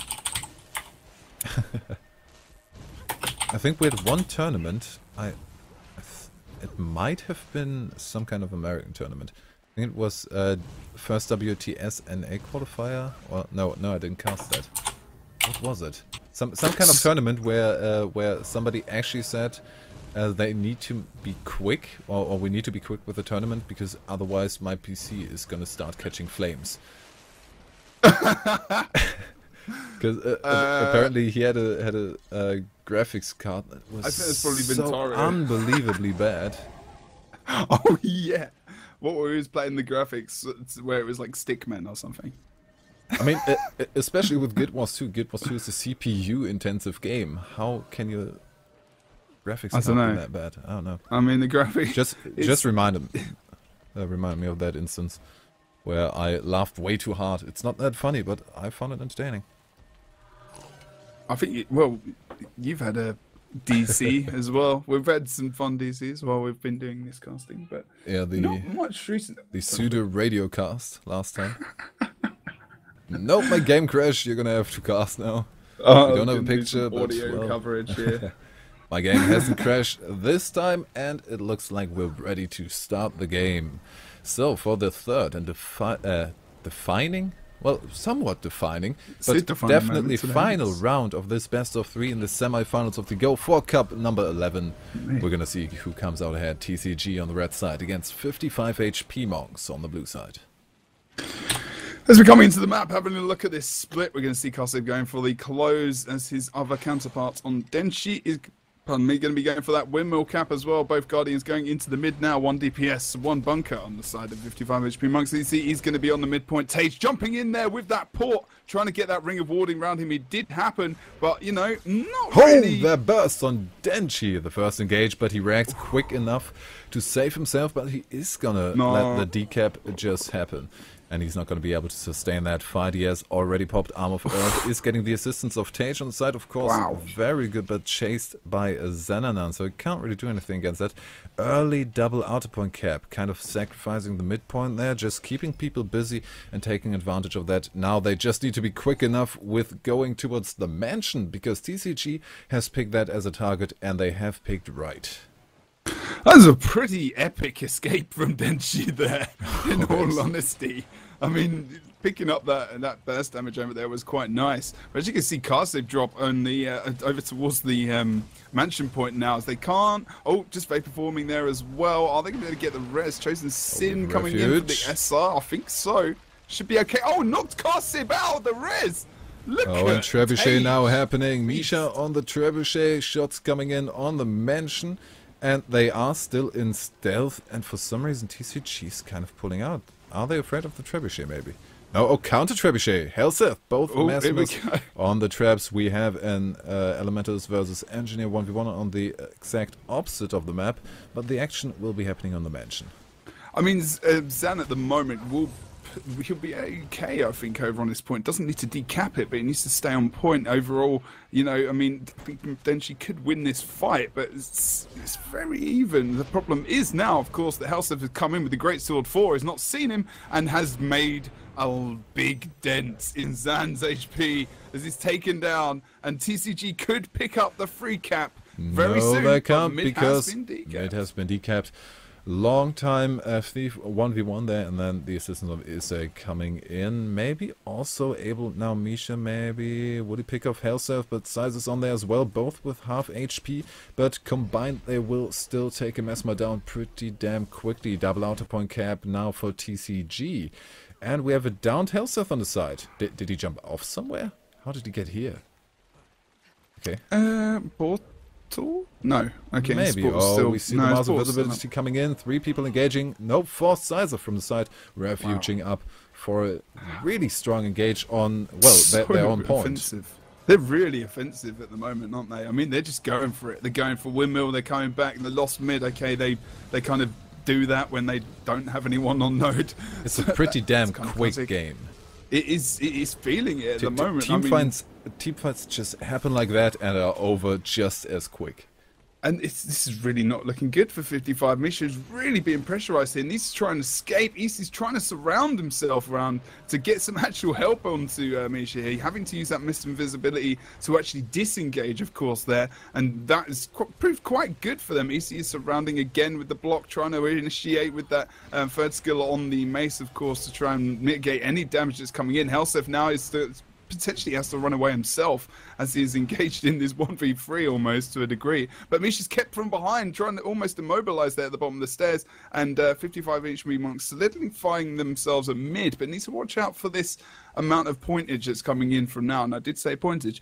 S2: I think we had one tournament. It might have been some kind of American tournament. I think it was first WTS NA qualifier. Or no, I didn't cast that. What was it? Some kind of tournament where somebody actually said they need to be quick, or we need to be quick with the tournament, because otherwise my PC is gonna start catching flames. Because apparently he had a graphics card that was
S1: I think it's probably
S2: so
S1: Ventaro.
S2: unbelievably bad.
S1: Oh yeah, what were he was playing the graphics where it was like Stickman or something?
S2: I mean, especially with Guild Wars 2. Guild Wars 2 is a CPU-intensive game. How can your graphics not be that bad? I don't know.
S1: I mean, the graphics...
S2: Just remind me of that instance where I laughed way too hard. It's not that funny, but I found it entertaining.
S1: I think, well, you've had a DC as well. We've had some fun DCs while we've been doing this casting, but
S2: yeah,
S1: not much recent.
S2: The pseudo radio cast last time. Nope, my game crashed. You're gonna have to cast now.
S1: Oh,
S2: we don't have a picture, but
S1: audio coverage here.
S2: My game hasn't crashed this time, and it looks like we're ready to start the game. So for the third and defining, well, somewhat defining, but definitely final round of this best of 3 in the semi-finals of the Go4 Cup number 11, we're gonna see who comes out ahead. TCG on the red side against 55 HP Monks on the blue side.
S1: As we come into the map, having a look at this split, we're going to see Kossev going for the close as his other counterpart on Denshi is, pardon me, going to be going for that windmill cap as well. Both Guardians going into the mid now. 1 DPS, 1 bunker on the side of 55 HP Monks. You see he's going to be on the midpoint. Tage jumping in there with that port, trying to get that ring of warding around him. It did happen, but, you know, not really.
S2: That burst on Denshi, the first engage, but he reacts quick enough to save himself, but he is going to let the decap just happen. And he's not going to be able to sustain that fight. He has already popped Arm of Earth, is getting the assistance of Tage on the side, of course.
S1: Wow.
S2: Very good, but chased by Xananan, so he can't really do anything against that. Early double outer point cap, kind of sacrificing the midpoint there, just keeping people busy and taking advantage of that. Now they just need to be quick enough with going towards the mansion, because TCG has picked that as a target, and they have picked right.
S1: That was a pretty epic escape from Denshi there, in all honesty. I mean, picking up that burst damage over there was quite nice. But as you can see, Kossev drop on the, over towards the mansion point now, as they can't... Oh, just Vapor forming there as well. Are they going to be able to get the res? Chosen Sin coming in for the SR? I think so. Should be okay. Oh, knocked Kossev out, the res! Look
S2: and Trebuchet now happening. Misha on the Trebuchet, shots coming in on the mansion. And they are still in stealth, and for some reason TCG is kind of pulling out. Are they afraid of the Trebuchet, maybe? No, oh, counter Trebuchet, Helseth, both Maximus on the traps. We have an Elementals versus Engineer 1v1 on the exact opposite of the map, but the action will be happening on the mansion. I
S1: mean, Zan at the moment he'll be okay, I think, over on this point. Doesn't need to decap it, but he needs to stay on point overall. You know, I mean, then she could win this fight, but it's very even. The problem is now, of course, that Helseth has come in with the Great Sword 4, has not seen him, and has made a big dent in Zan's HP as he's taken down, and TCG could pick up the free cap very soon.
S2: No, they can't, because it has been decapped. Long time Thief 1v1 there, and then the assistance of Issei coming in. Maybe also able now. Misha maybe would he pick off Helseth, but Size is on there as well, both with half HP. But combined, they will still take a Mesmer down pretty damn quickly. Double outer point cap now for TCG, and we have a downed Helseth on the side. Did he jump off somewhere? How did he get here? Okay.
S1: No. Okay.
S2: Maybe. Oh, we see the Mars of Visibility coming in. 3 people engaging. No forced Sizer from the side. Refuging up for a really strong engage on, well, they're on point.
S1: Offensive. They're really offensive at the moment, aren't they? I mean, they're just going for it. They're going for windmill. They're coming back. The lost mid. Okay, they kind of do that when they don't have anyone on node.
S2: It's a pretty damn quick game.
S1: It is feeling it at the moment.
S2: Team fights just happen like that and are over just as quick.
S1: And this is really not looking good for 55. Misha's really being pressurized here. He's trying to escape. He's trying to surround himself around to get some actual help onto Misha here. Having to use that mist invisibility to actually disengage, of course, there. And that has proved quite good for them. Easy is surrounding again with the block, trying to initiate with that third skill on the mace, of course, to try and mitigate any damage that's coming in. Helseth now is potentially has to run away himself as he is engaged in this 1v3 almost to a degree. But Misha's kept from behind, trying to almost immobilize there at the bottom of the stairs. And 55 HP Monks solidifying themselves at mid, but needs to watch out for this amount of pointage that's coming in from now. And I did say pointage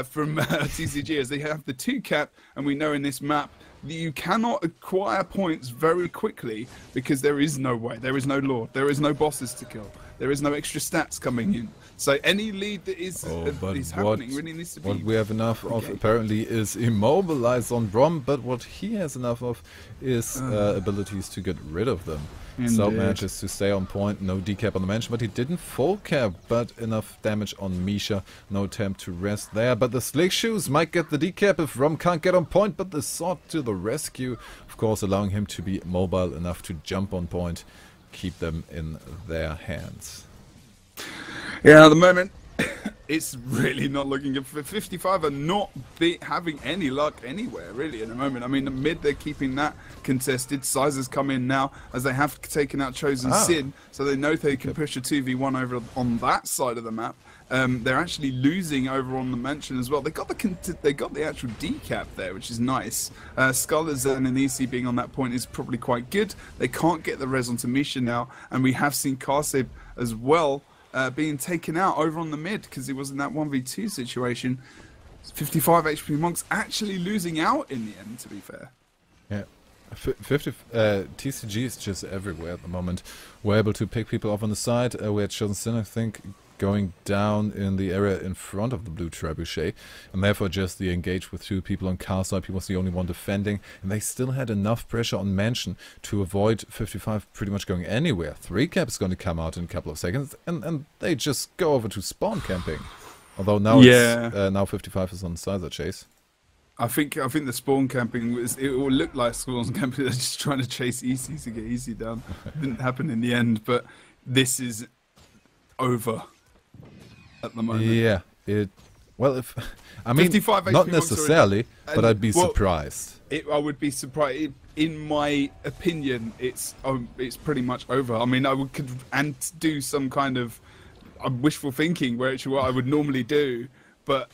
S1: from TCG, as they have the 2 cap, and we know in this map you cannot acquire points very quickly because there is no way, there is no lord, there is no bosses to kill, there is no extra stats coming in. So any lead that is happening really needs to be...
S2: What we have enough of apparently is immobilize on Brom, but what he has enough of is abilities to get rid of them. So manages to stay on point, no decap on the mansion, but he didn't full cap, but enough damage on Misha, no attempt to rest there. But the Slick Shoes might get the decap if Rom can't get on point, but the sword to the rescue, of course allowing him to be mobile enough to jump on point, keep them in their hands.
S1: Yeah, at the moment, it's really not looking good. For 55 are not having any luck anywhere, really, at the moment. I mean, the mid, they're keeping that contested. Sizes come in now, as they have taken out Chosen Sin, so they know they can push a 2v1 over on that side of the map. They're actually losing over on the mansion as well. They got the actual decap there, which is nice. Scholars and an EC being on that point is probably quite good. They can't get the res onto Misha now, and we have seen Karsib as well being taken out over on the mid because he was in that 1v2 situation. 55 HP Monks actually losing out in the end, to be fair.
S2: Yeah. TCG is just everywhere at the moment. We're able to pick people off on the side. We had Chosen Sin, I think, going down in the area in front of the blue trebuchet, and therefore just the engage with 2 people on car side. He was the only one defending, and they still had enough pressure on mansion to avoid 55 pretty much going anywhere. 3 cap is going to come out in a couple of seconds, and they just go over to spawn camping. Although now now 55 is on Sizer chase.
S1: I think the spawn camping it will look like spawn camping. They're just trying to chase EC to get EC down. Didn't happen in the end, but this is over at the moment.
S2: Yeah, well, if I mean, not necessarily, but I'd be surprised.
S1: I would be surprised. In my opinion, it's pretty much over. I mean, could do some kind of wishful thinking, where it's what I would normally do, but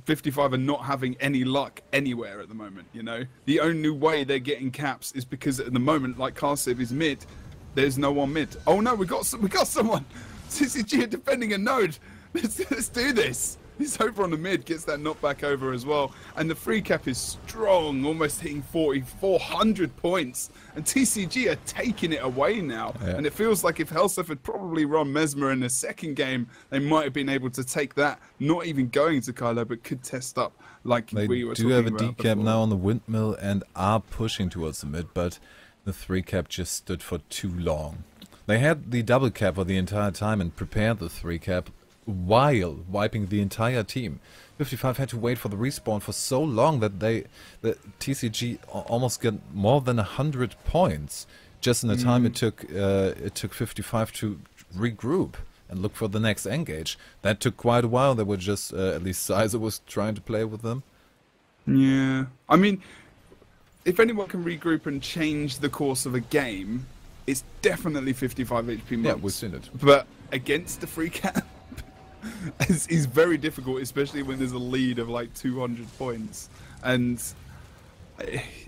S1: 55 are not having any luck anywhere at the moment. You know, the only way they're getting caps is because at the moment, like Karsib is mid, there's no one mid. Oh no, we got someone. TCG are defending a node. Let's do this. He's over on the mid, gets that knockback over as well. And the free cap is strong, almost hitting 400 points. And TCG are taking it away now. Yeah. And it feels like if Helseth had probably run Mesmer in the second game, they might have been able to take that, not even going to Kylo, but could test up like we were talking about.
S2: They do have a decap now on the windmill and are pushing towards the mid, but the 3 cap just stood for too long. They had the double cap for the entire time and prepared the 3 cap while wiping the entire team. 55 had to wait for the respawn for so long that the TCG almost got more than 100 points just in the time it took 55 to regroup and look for the next engage. That took quite a while. They were just at least Sizer was trying to play with them.
S1: Yeah, I mean, if anyone can regroup and change the course of a game, it's definitely 55 HP Monks.
S2: Yeah, we've seen it.
S1: But against the free cap, it's very difficult, especially when there's a lead of like 200 points. And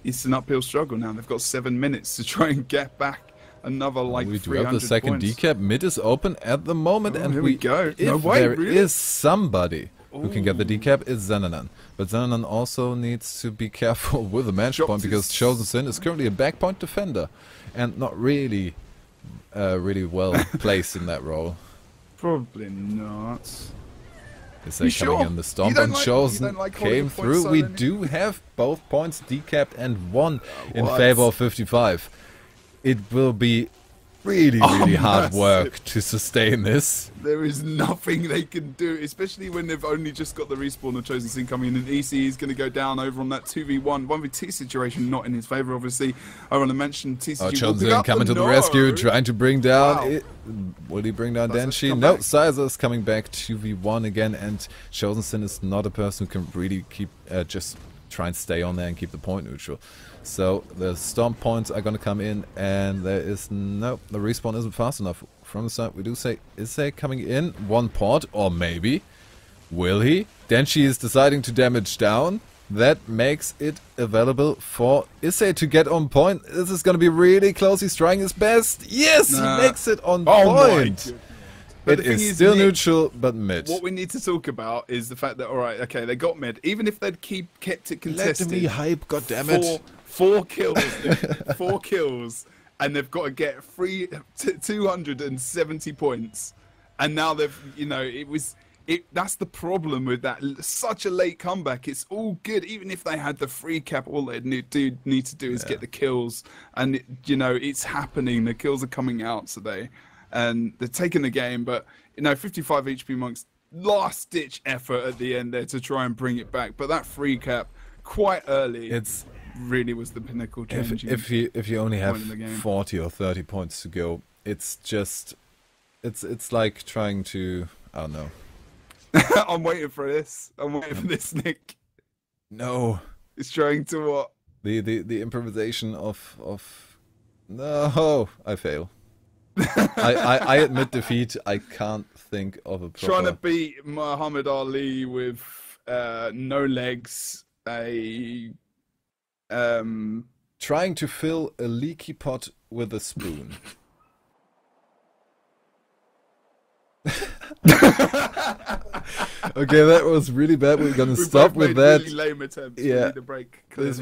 S1: it's an uphill struggle now. They've got 7 minutes to try and get back another like 300 points. We do have the second decap.
S2: Mid is open at the moment. And
S1: here we go.
S2: If there is somebody who can get the decap, it's Xenanan. But Xenanan also needs to be careful with the match point, because Chosen Sin is currently a backpoint defender and not really well placed in that role.
S1: Probably not.
S2: Is they coming in the stomp and Chosen came through. We do have both points decapped and 1 in favor of 55. It will be really hard work to sustain this.
S1: There is nothing they can do, especially when they've only just got the respawn of Chosen Sin coming in, and EC is going to go down over on that 2v1, 1v2 situation, not in his favour, obviously. I want to mention TCG
S2: Chosen Sin coming to the rescue, trying to bring down... Will he bring down Denshi? No, Sizer is coming back 2v1 again, and Chosen Sin is not a person who can really keep just try and stay on there and keep the point neutral. So the storm points are gonna come in, and there is no, the respawn isn't fast enough. From the side, we do say, is they coming in? One pot, or maybe will he? Denshi is deciding to damage down. That makes it available for Issei to get on point. This is going to be really close. He's trying his best. Yes, he makes it on point. It is still neutral, but mid.
S1: What we need to talk about is the fact that, alright, okay, they got mid. Even if they'd kept it contested.
S2: Let me hype, goddammit.
S1: Four kills. 4 kills. And they've got to get 270 points. And now they've, you know, that's the problem with that. Such a late comeback. It's all good. Even if they had the free cap, all they need to do is get the kills. And, you know, it's happening. The kills are coming out today. And they're taking the game. But, you know, 55 HP Monks, last-ditch effort at the end there to try and bring it back. But that free cap, quite early, really was the pinnacle change.
S2: If you only have 40 or 30 points to go, it's just... It's like trying to... I don't know.
S1: I'm waiting for this. I'm waiting for this, Nick.
S2: No.
S1: It's trying to what?
S2: The improvisation of no, I fail. I admit defeat. I can't think of a proper...
S1: Trying to beat Muhammad Ali with no legs. Trying
S2: to fill a leaky pot with a spoon. Okay, that was really bad. We're gonna stop with that.
S1: Really lame attempts.
S2: Yeah,
S1: we need a break.
S2: This was